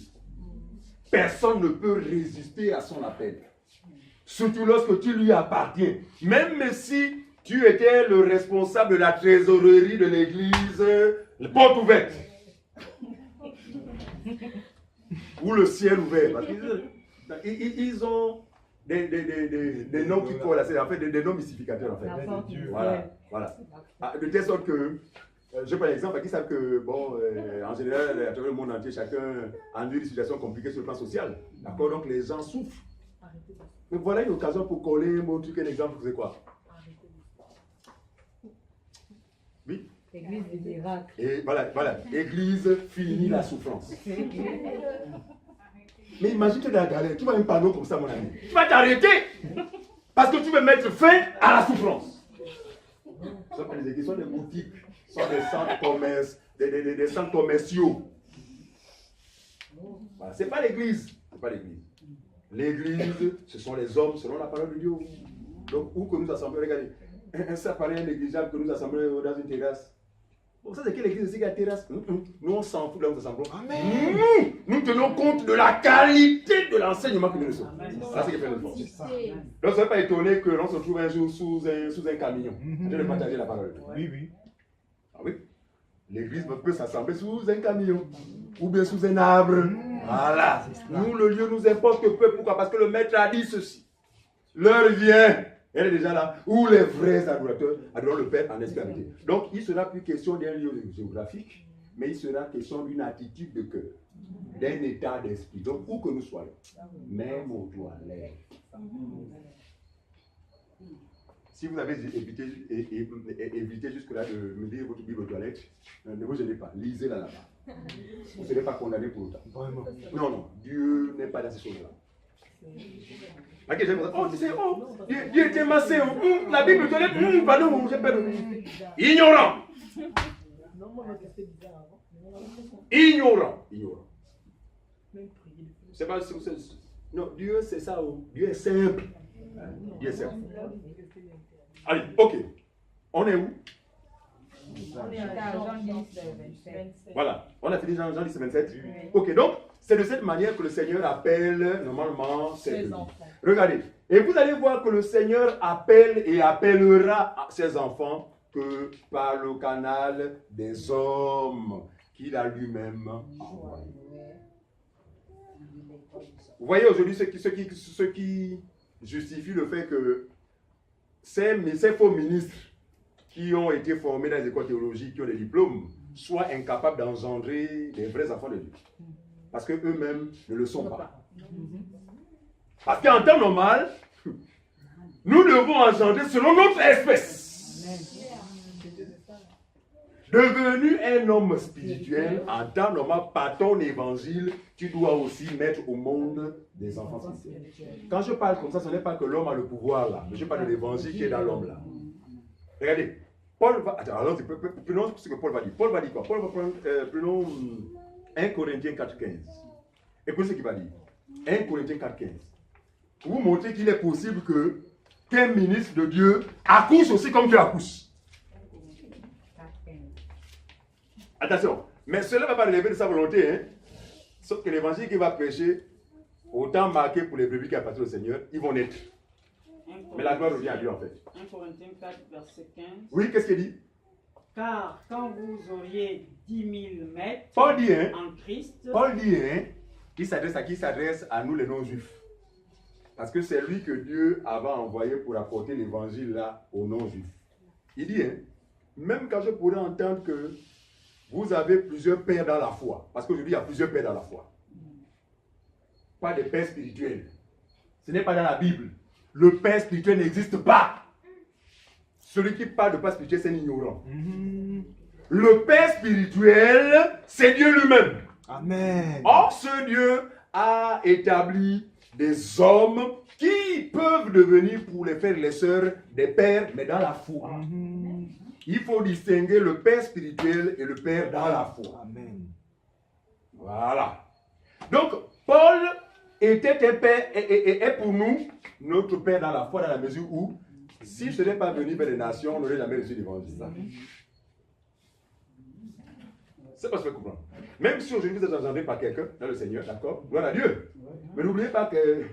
Personne ne peut résister à son appel. Surtout lorsque tu lui appartiens. Même si tu étais le responsable de la trésorerie de l'église, porte ouverte. Ou le ciel ouvert. Parce qu'ils ont des noms qui collent. En fait, des noms mystificateurs. En fait. Voilà. De telle sorte que, je prends l'exemple, qui savent que, bon, en général, à travers le monde entier, chacun a une situation compliquée sur le plan social. D'accord? Donc les gens souffrent. Mais voilà une occasion pour coller un truc, un exemple, c'est quoi? Église des miracles. Et voilà, église finit la souffrance. Mais imagine que dans la galère, tu vois un panneau comme ça, mon ami. Tu vas t'arrêter parce que tu veux mettre fin à la souffrance. Ce sont pas des églises, ce sont des boutiques, ce sont des centres commerce, des centres commerciaux. Voilà, ce n'est pas l'église. C'est pas l'église. L'église, ce sont les hommes selon la parole de Dieu. Donc, où que nous assemblons, regardez, un sapin négligeable que nous assemblons dans une terrasse. Bon, ça, c'est quelle église ici qui a terrasse? Nous, on s'en fout là où nous assemblons. Amen. Nous tenons compte de la qualité de l'enseignement que nous recevons. Ça, c'est ce qui fait notre force. Donc, soyez pas étonné que l'on se trouve un jour sous un camion. Je vais partager la parole. Oui, oui. Ah oui. L'église peut s'assembler sous un camion ou bien sous un arbre. Voilà. Nous, le lieu nous importe peu. Pourquoi? Parce que le maître a dit ceci. L'heure vient. Elle est déjà là, où les vrais adorateurs adorent le Père en esprit. Donc, il ne sera plus question d'un lieu géographique, mais il sera question d'une attitude de cœur, d'un état d'esprit. Donc, où que nous soyons, même aux toilettes. Si vous avez évité jusque-là de me lire votre Bible aux toilettes, ne vous gênez pas, lisez-la là-bas. Vous ne serez pas condamné pour autant. Vraiment. Non, Dieu n'est pas dans ces choses-là. Oh, tu sais, Dieu était massé. La Bible te dit, pardon, j'ai peur. Ignorant. Ignorant. C'est pas, non, Dieu c'est ça. Dieu est simple. Dieu est simple. Allez, ok. On est où? On est à Jean 10, 27. Voilà, on a fini Jean 10, 27. Ok, donc, c'est de cette manière que le Seigneur appelle normalement ses enfants. Regardez, et vous allez voir que le Seigneur appelle et appellera ses enfants que par le canal des hommes qu'il a lui-même envoyés. Vous voyez aujourd'hui ce qui justifie le fait que ces faux ministres qui ont été formés dans les écoles théologiques, qui ont des diplômes, soient incapables d'engendrer des vrais enfants de Dieu. Parce qu'eux-mêmes ne le sont pas. Parce qu'en temps normal, nous devons engendrer selon notre espèce. Devenu un homme spirituel, en temps normal, par ton évangile, tu dois aussi mettre au monde des enfants spirituels. Quand je parle comme ça, ce n'est pas que l'homme a le pouvoir là, mais je parle de l'évangile qui est dans l'homme là. Regardez, Paul va. Attends, alors, prenons ce que Paul va dire. Paul va dire quoi? Paul va prendre. Prenons 1 Corinthiens 4,15. Écoutez ce qu'il va dire. 1 Corinthiens 4,15. Pour vous montrer qu'il est possible qu'un ministre de Dieu accouche aussi comme Dieu accouche. Attention, mais cela ne va pas relever de sa volonté. Hein? Sauf que l'évangile qu'il va prêcher, autant marqué pour les brebis qui appartiennent au Seigneur, ils vont naître. Mais la gloire revient à Dieu en fait. 1 Corinthiens 4, verset 15. Oui, qu'est-ce qu'il dit? Car quand vous auriez 10 000 maîtres Paul dit, hein, en Christ, Paul dit, hein, il s'adresse à qui? Il s'adresse à nous les non-juifs. Parce que c'est lui que Dieu avait envoyé pour apporter l'évangile là aux non-juifs. Il dit, hein, même quand je pourrais entendre que vous avez plusieurs pères dans la foi, parce qu'aujourd'hui il y a plusieurs pères dans la foi. Pas de père spirituel. Ce n'est pas dans la Bible. Le père spirituel n'existe pas. Celui qui parle de père spirituel, c'est un ignorant. Le père spirituel, c'est Dieu lui-même. Amen. Or, ce Dieu a établi des hommes qui peuvent devenir pour les frères et les sœurs des pères, mais dans la foi. Il faut distinguer le père spirituel et le père dans la foi. Amen. Voilà. Donc, Paul était un père et est pour nous notre père dans la foi, dans la mesure où, s'il ne serait pas venu vers les nations, on n'aurait jamais reçu l'évangile. C'est pas ce que je comprends. Même si aujourd'hui vous êtes engendré par quelqu'un dans le Seigneur, d'accord? Gloire à Dieu. Mais n'oubliez pas que,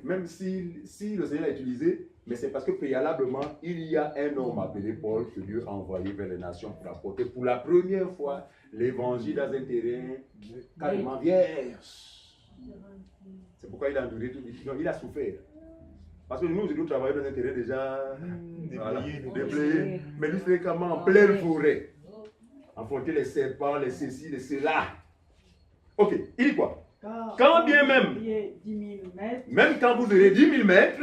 même si le Seigneur l'a utilisé, mais c'est parce que préalablement, il y a un homme appelé Paul que Dieu a envoyé vers les nations pour apporter pour la première fois l'évangile dans un terrain carrément vierge. C'est pourquoi il a enduré tout. Non, il a souffert. Parce que nous travaillons dans un terrain déjà déblayé. Mais lui, c'est comment en pleine forêt. Affronter les serpents, les ceci, les cela. Ok, il dit quoi? Quand bien même, 10 000 mètres, même quand vous aurez 10 000 mètres,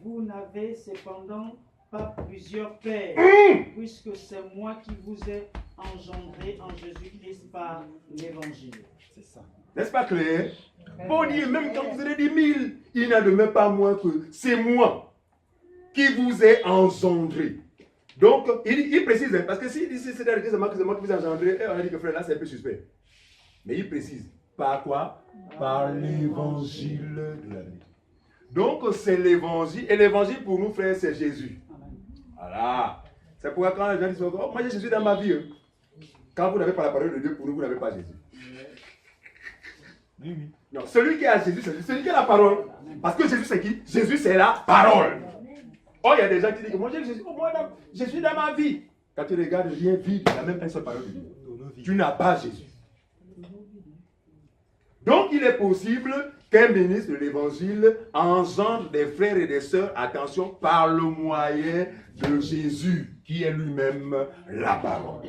vous n'avez cependant pas plusieurs pères, puisque c'est moi qui vous ai engendré en Jésus-Christ par l'évangile. C'est ça. N'est-ce pas clair? Bon Dieu, même quand vous avez dit 1000, il n'en demeure pas moins que c'est moi qui vous ai engendré. Donc, il précise, parce que s'il dit c'est moi qui vous ai engendré, on a dit que frère, là c'est un peu suspect. Mais il précise, par quoi? Par l'évangile de la vie. Donc, c'est l'évangile, et l'évangile pour nous, frères, c'est Jésus. Voilà. C'est pourquoi quand les gens disent, oh, moi j'ai Jésus dans ma vie. Quand vous n'avez pas la parole de Dieu, pour nous, vous n'avez pas Jésus. Oui, oui. Non, celui qui a Jésus, c'est celui qui a la parole. Parce que Jésus, c'est qui? Jésus, c'est la parole. Oh, il y a des gens qui disent que moi j'ai Jésus, moi Jésus dans ma vie. Quand tu regardes rien vide, il n'y a même pas une seule parole de Dieu. Tu n'as pas Jésus. Donc, il est possible qu'un ministre de l'évangile engendre des frères et des sœurs, attention, par le moyen de Jésus, qui est lui-même la parole.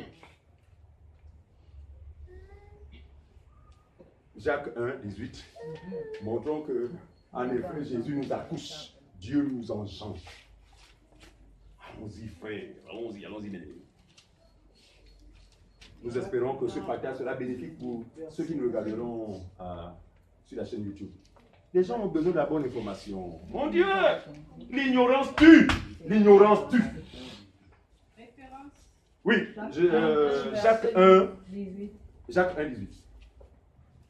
Jacques 1, 18. Montrons que, en effet, Jésus nous accouche, Dieu nous engendre. Allons-y, frère, allons-y, bien-aimés. Nous espérons que ce partage sera bénéfique pour ceux qui nous regarderont sur la chaîne YouTube. Les gens ont besoin de la bonne information. Mon Dieu, l'ignorance tue. L'ignorance tue. Oui, Jacques 1, 18. Jacques 1, 18.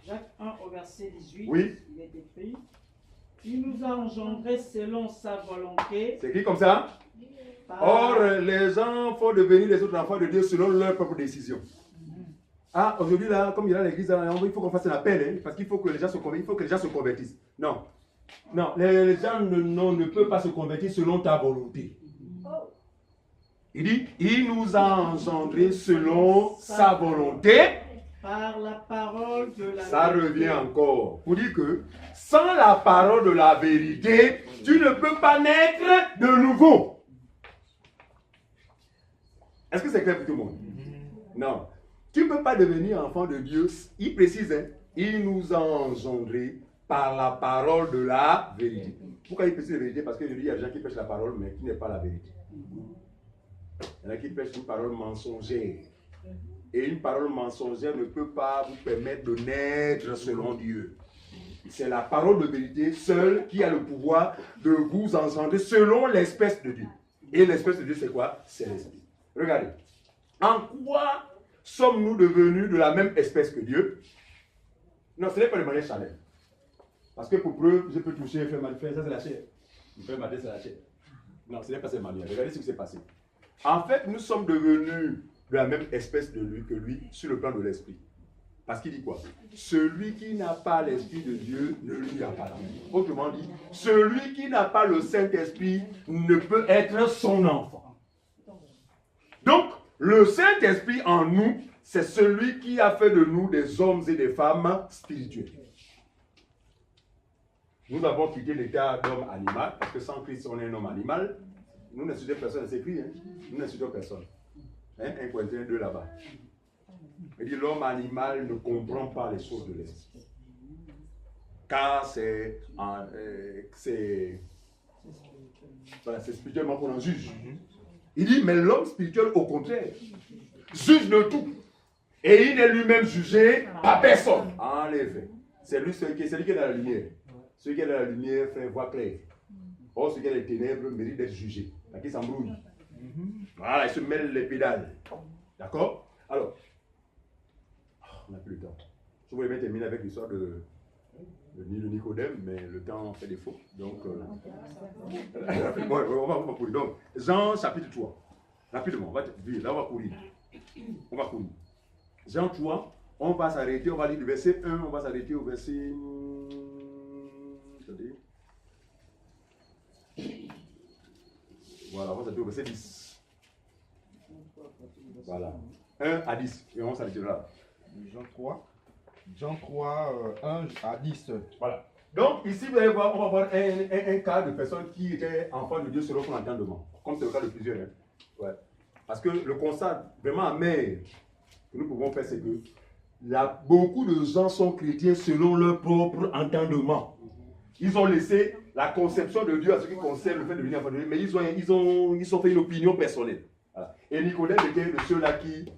Jacques 1 au verset 18, oui. Il est écrit, il nous a engendrés selon sa volonté. C'est écrit comme ça? Or, les gens font devenir les autres enfants de Dieu selon leur propre décision. Ah, aujourd'hui, là, comme il y a l'église, il faut qu'on fasse un appel, hein, parce qu'il faut que les gens se convertissent. Non. Non, les gens ne peuvent pas se convertir selon ta volonté. Il dit, il nous a engendrés selon sa volonté. Par la parole de la vérité. Ça revient encore. Pour dire que sans la parole de la vérité, tu ne peux pas naître de nouveau. Est-ce que c'est clair pour tout le monde? Non. Tu ne peux pas devenir enfant de Dieu. Il précise, hein, il nous a engendrés par la parole de la vérité. Pourquoi il précise la vérité? Parce qu'il y a des gens qui prêchent la parole, mais qui n'est pas la vérité. Il y en a qui prêchent une parole mensongère. Et une parole mensongère ne peut pas vous permettre de naître selon Dieu. C'est la parole de vérité seule qui a le pouvoir de vous engendrer selon l'espèce de Dieu. Et l'espèce de Dieu, c'est quoi? C'est l'esprit. Regardez. En quoi sommes-nous devenus de la même espèce que Dieu? Non, ce n'est pas de manière charnelle. Parce que pour preuve, je peux toucher, faire mal, faire ça, c'est la chair. Faire mal, c'est la chair. Non, ce n'est pas cette manière. Regardez ce qui s'est passé. En fait, nous sommes devenus de la même espèce de lui que lui sur le plan de l'esprit. Parce qu'il dit quoi? Celui qui n'a pas l'esprit de Dieu ne lui a pas l'amour. Autrement dit, celui qui n'a pas le Saint-Esprit ne peut être son enfant. Donc, le Saint-Esprit en nous, c'est celui qui a fait de nous des hommes et des femmes spirituels. Nous avons quitté l'état d'homme animal, parce que sans Christ, on est un homme animal. Nous n'insultons personne, c'est écrit, hein? Nous n'insultons personne. Hein? 1 Corinthiens 2 là-bas. Il dit l'homme animal ne comprend pas les choses de l'esprit. Car c'est spirituellement qu'on en juge. Il dit, mais l'homme spirituel, au contraire, juge de tout. Et il n'est lui-même jugé par personne. En effet. C'est lui qui est dans la lumière. Celui qui est dans la lumière, frère, voit clair. Or, celui qui est dans les ténèbres mérite d'être jugé. Là, qui s'embrouille. Voilà, il se mêle les pédales. D'accord? Alors, on n'a plus le temps. Je voulais bien terminer avec l'histoire de Nicodème, mais le temps fait défaut. Donc, on va courir. Donc, Jean chapitre 3. Rapidement, on va dire, là on va courir. On va courir. Jean 3, on va s'arrêter, on va lire le verset 1, on va s'arrêter au verset... Attendez. Voilà, on va s'arrêter au verset 10. Voilà. 1 à 10. Et on s'arrêtera là. Jean 3, 1 à 10. Voilà. Donc, ici, vous allez voir, on va voir un cas de personnes qui étaient enfants de Dieu selon son entendement. Comme c'est le cas de plusieurs. Hein. Ouais. Parce que le constat vraiment amer que nous pouvons faire, c'est que beaucoup de gens sont chrétiens selon leur propre entendement. Ils ont laissé la conception de Dieu à ce qui concerne le fait de venir enfant de Dieu, mais ils ont fait une opinion personnelle. Voilà. Et Nicodème était de ceux-là qui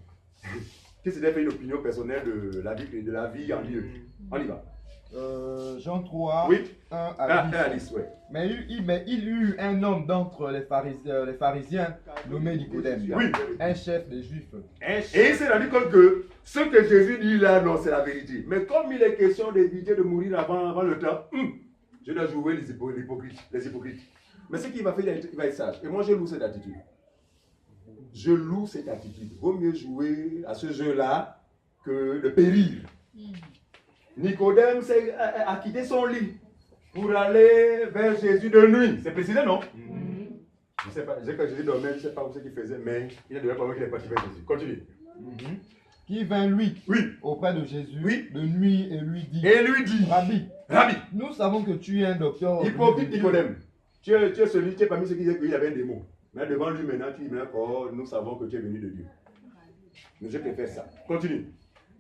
s'étaient fait une opinion personnelle de la vie en Dieu. On y va. Jean 3, Oui. 1 à 10. 1 à 10, ouais. Mais il eut un homme d'entre les pharisiens nommé Nicodème, Oui. un chef des Juifs. Et il s'est rendu compte que ce que Jésus dit là, non, c'est la vérité. Mais comme il est question d'éviter de mourir avant le temps, je dois jouer les hypocrites. Mais ce qu'il va faire, il va être sage. Et moi, je loue cette attitude. Je loue cette attitude. Vaut mieux jouer à ce jeu-là que de périr. Nicodème a quitté son lit pour aller vers Jésus de nuit. C'est précisé, non? Je ne sais pas, quand Jésus dormait, je ne sais pas ce qu'il faisait, mais il a donné pendant qu'il est parti vers Jésus. Continue. Qui vint lui Oui. auprès de Jésus Oui. de nuit et lui dit, Rabbi, nous savons que tu es un docteur. hypocrite Nicodème, tu es parmi ceux qui disaient qu'il y avait un démon. Mais devant lui maintenant, tu dis, oh, nous savons que tu es venu de Dieu. Mais je préfère ça. Continue.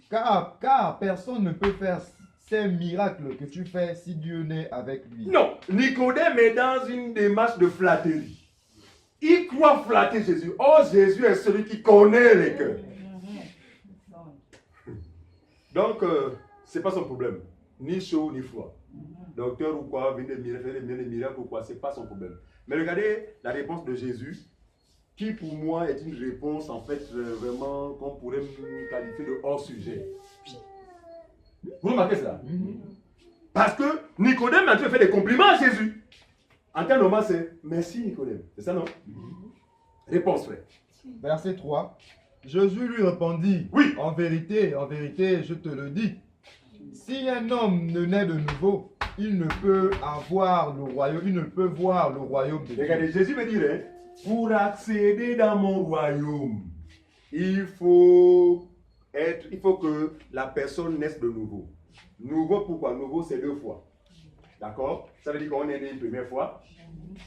Car personne ne peut faire ces miracles que tu fais si Dieu n'est avec lui. Non, Nicodème est dans une démarche de flatterie. Il croit flatter Jésus. Oh, Jésus est celui qui connaît les cœurs. Donc, ce n'est pas son problème. Ni chaud, ni froid. Docteur ou quoi, venir faire des miracles ou quoi, ce n'est pas son problème. Mais regardez la réponse de Jésus, qui pour moi est une réponse en fait vraiment qu'on pourrait qualifier de hors sujet. Vous remarquez cela? Parce que Nicodème a fait des compliments à Jésus. En temps normal, c'est merci Nicodème. C'est ça, non? Réponse, frère. Verset 3. Jésus lui répondit, oui, en vérité, je te le dis, si un homme ne naît de nouveau, il ne peut voir le royaume de Dieu. Regardez, Jésus veut dire, pour accéder dans mon royaume, il faut que la personne naisse de nouveau. Nouveau, pourquoi? Nouveau, c'est 2 fois. D'accord? Ça veut dire qu'on est né une première fois.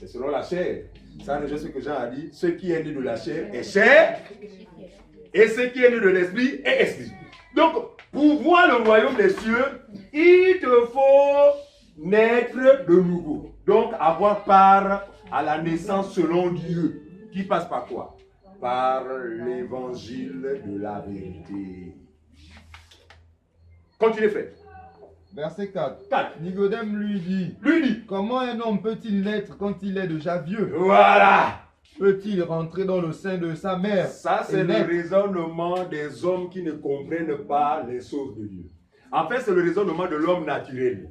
C'est selon la chair. Ça, c'est ce que Jean a dit. Ce qui est né de la chair est chair. Et ce qui est né de l'esprit est esprit. Donc, pour voir le royaume des cieux, il te faut naître de nouveau. Donc, avoir part à la naissance selon Dieu. Qui passe par quoi? Par l'évangile de la vérité. Continuez, frère. Verset 4. 4. Nicodème lui dit, comment un homme peut-il naître quand il est déjà vieux? Voilà. Peut-il rentrer dans le sein de sa mère? Ça, c'est le raisonnement des hommes qui ne comprennent pas les choses de Dieu. En fait, c'est le raisonnement de l'homme naturel.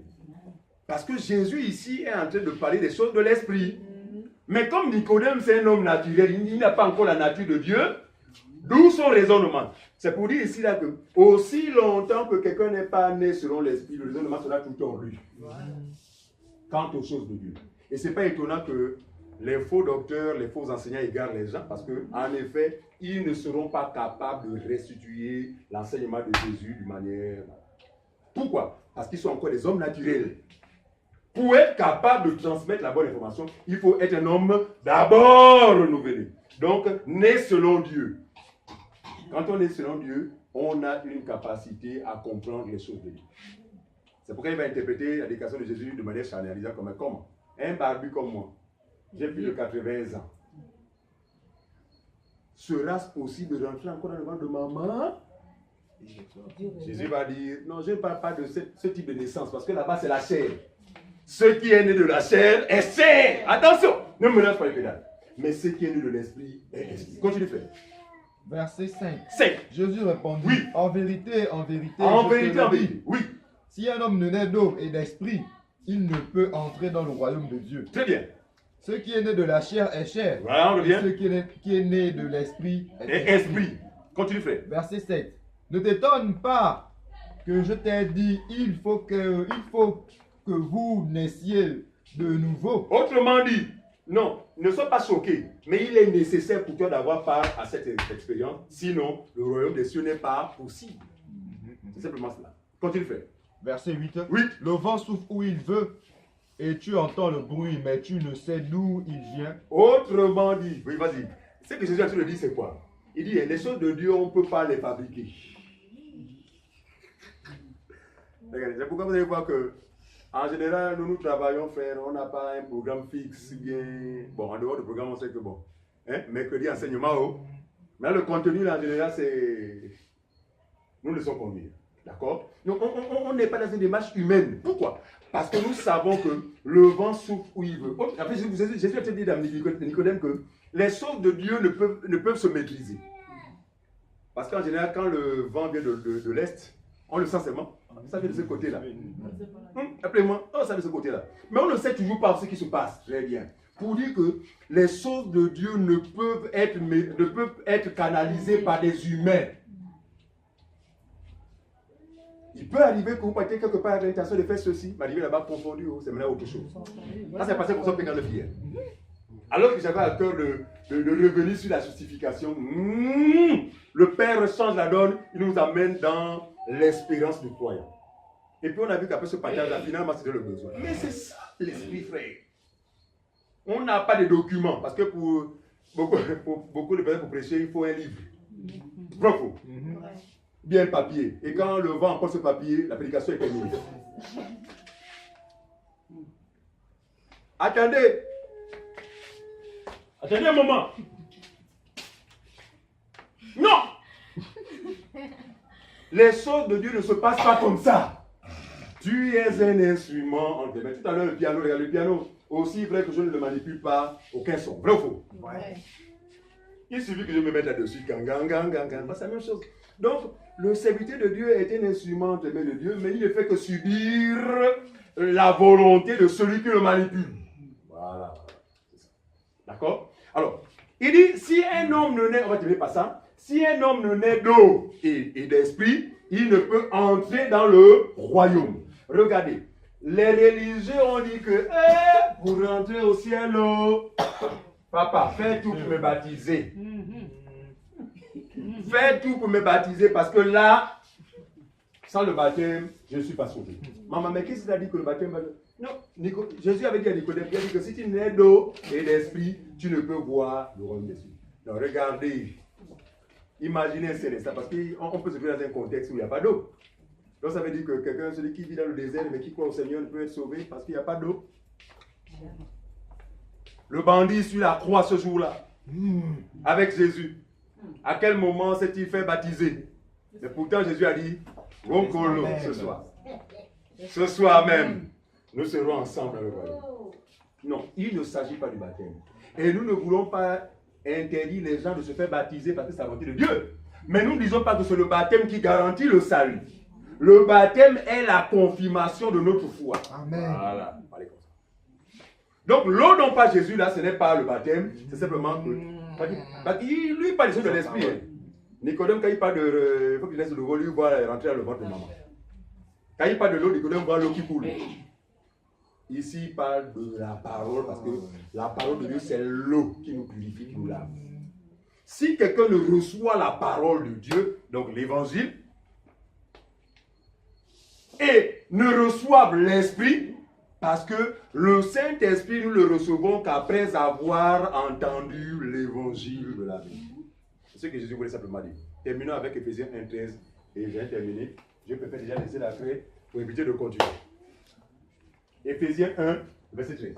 Parce que Jésus ici est en train de parler des choses de l'esprit. Mais comme Nicodème, c'est un homme naturel, il n'a pas encore la nature de Dieu, d'où son raisonnement. C'est pour dire ici là que aussi longtemps que quelqu'un n'est pas né selon l'esprit, le raisonnement sera tout en lui. Quant aux choses de Dieu. Et ce n'est pas étonnant que les faux docteurs, les faux enseignants égarent les gens parce qu'en effet, ils ne seront pas capables de restituer l'enseignement de Jésus d'une manière... Pourquoi? Parce qu'ils sont encore des hommes naturels. Pour être capable de transmettre la bonne information, il faut être un homme d'abord renouvelé. Donc, né selon Dieu. Quand on est selon Dieu, on a une capacité à comprendre les choses de Dieu. C'est pourquoi il va interpréter la déclaration de Jésus de manière charnalisée comme comment? Un barbu comme moi, j'ai plus de 80 ans. Sera-ce possible de rentrer encore dans le ventre de maman? Jésus va dire, non, je ne parle pas de ce type de naissance, parce que là-bas c'est la chair. Ce qui est né de la chair est chair. Attention, ne me lance pas les pédales. Mais ce qui est né de l'esprit est esprit. Continue, frère. Verset 5. 5. Jésus répondit, oui, en vérité, oui. Si un homme ne naît d'eau et d'esprit, il ne peut entrer dans le royaume de Dieu. Très bien. Ce qui est né de la chair est chair. Voilà, on revient. Ce qui est né de l'esprit est esprit. Continue, frère. Verset 7. Ne t'étonne pas que je t'ai dit, il faut que vous naissiez de nouveau. Autrement dit, non, ne sois pas choqué, mais il est nécessaire pour toi d'avoir part à cette expérience, sinon le royaume des cieux n'est pas possible. C'est simplement cela. Continue, frère. Verset 8. Oui. Le vent souffle où il veut, et tu entends le bruit, mais tu ne sais d'où il vient. Autrement dit, oui, vas-y. Ce que Jésus a dit, c'est quoi? Il dit, les choses de Dieu, on ne peut pas les fabriquer. Regardez, c'est pourquoi vous allez voir que En général, nous travaillons, frère, on n'a pas un programme fixe, bien. Bon, en dehors du programme, on sait que bon. Hein, mercredi, enseignement, oh. Mais là, le contenu, là, en général, c'est. Nous laissons conduire. D'accord? Donc, on n'est pas dans une démarche humaine. Pourquoi? Parce que nous savons que le vent souffle où il veut. Après, Jésus a dit à Nicodème que les choses de Dieu ne peuvent se maîtriser. Parce qu'en général, quand le vent vient de l'Est, on le sent seulement. Ça vient de ce côté-là. Appelez-moi, ça vient de ce côté-là. Mais on ne sait toujours pas ce qui se passe. Très bien. Pour dire que les choses de Dieu ne peuvent être canalisées par des humains. Il peut arriver que vous partez quelque part avec l'intention de faire ceci, mais arriver là-bas confondu, c'est maintenant autre chose. Ça, c'est passé pour ça quand le fier. Alors que j'avais à cœur de revenir sur la justification, le Père change la donne, il nous amène dans l'espérance du croyant. Et puis on a vu qu'après ce partage-là, finalement, c'était le besoin. Mais c'est ça l'esprit, frère. On n'a pas de documents, parce que pour beaucoup de personnes pour prêcher, il faut un livre. Bravo. Bien papier. Et quand le vent emporte ce papier, la prédication est terminée. Attendez. Attendez un moment. Non. Les choses de Dieu ne se passent pas comme ça. Tu es un instrument entre tes mains. Tout à l'heure, le piano, regarde le piano. Aussi vrai que je ne le manipule pas, aucun son. Vrai ou faux? Ouais. Il suffit que je me mette là-dessus. C'est la même chose. Donc, le serviteur de Dieu est un instrument entre les mains de Dieu, mais il ne fait que subir la volonté de celui qui le manipule. Voilà. D'accord? Alors, il dit, si un homme ne naît, on va terminer par ça, si un homme ne naît d'eau et d'esprit, il ne peut entrer dans le royaume. Regardez, les religieux ont dit que, pour rentrer au ciel, papa, fais tout pour me baptiser. Fais tout pour me baptiser parce que là, sans le baptême, je ne suis pas sauvé. Maman, mais qu'est-ce qu'il a dit que le baptême va... Non, Jésus avait dit à Nicodème, il a dit que si tu nais d'eau et d'esprit, tu ne peux voir le royaume des cieux. Donc regardez, imaginez un céleste, parce qu'on peut se trouver dans un contexte où il n'y a pas d'eau. Donc ça veut dire que quelqu'un, celui qui vit dans le désert, mais qui croit au Seigneur, ne peut être sauvé parce qu'il n'y a pas d'eau. Le bandit sur la croix ce jour-là, avec Jésus. À quel moment s'est-il fait baptiser? Et pourtant Jésus a dit, Roncolo, ce soir. Ce soir même, nous serons ensemble dans le royaume. Non, il ne s'agit pas du baptême. Et nous ne voulons pas interdire les gens de se faire baptiser parce que c'est la volonté de Dieu. Mais nous ne disons pas que c'est le baptême qui garantit le salut. Le baptême est la confirmation de notre foi. Amen. Voilà. Donc l'eau dont parle Jésus là, ce n'est pas le baptême, c'est simplement que... lui il parle de l'esprit. Nicodème, quand il parle de... Il faut qu'il laisse le vol, lui voir rentrer dans le ventre de maman. Quand il parle de l'eau, Nicodème voit l'eau qui coule. Ici, il parle de la parole, parce que la parole de Dieu, c'est l'eau qui nous purifie, qui nous lave. Si quelqu'un ne reçoit la parole de Dieu, donc l'évangile, et ne reçoit l'esprit, parce que le Saint-Esprit, nous le recevons qu'après avoir entendu l'évangile de la vie. C'est ce que Jésus voulait simplement dire. Terminons avec Ephésiens 1:13. Et j'ai terminé. Je préfère déjà laisser la clé pour éviter de continuer. Ephésiens 1, verset 13.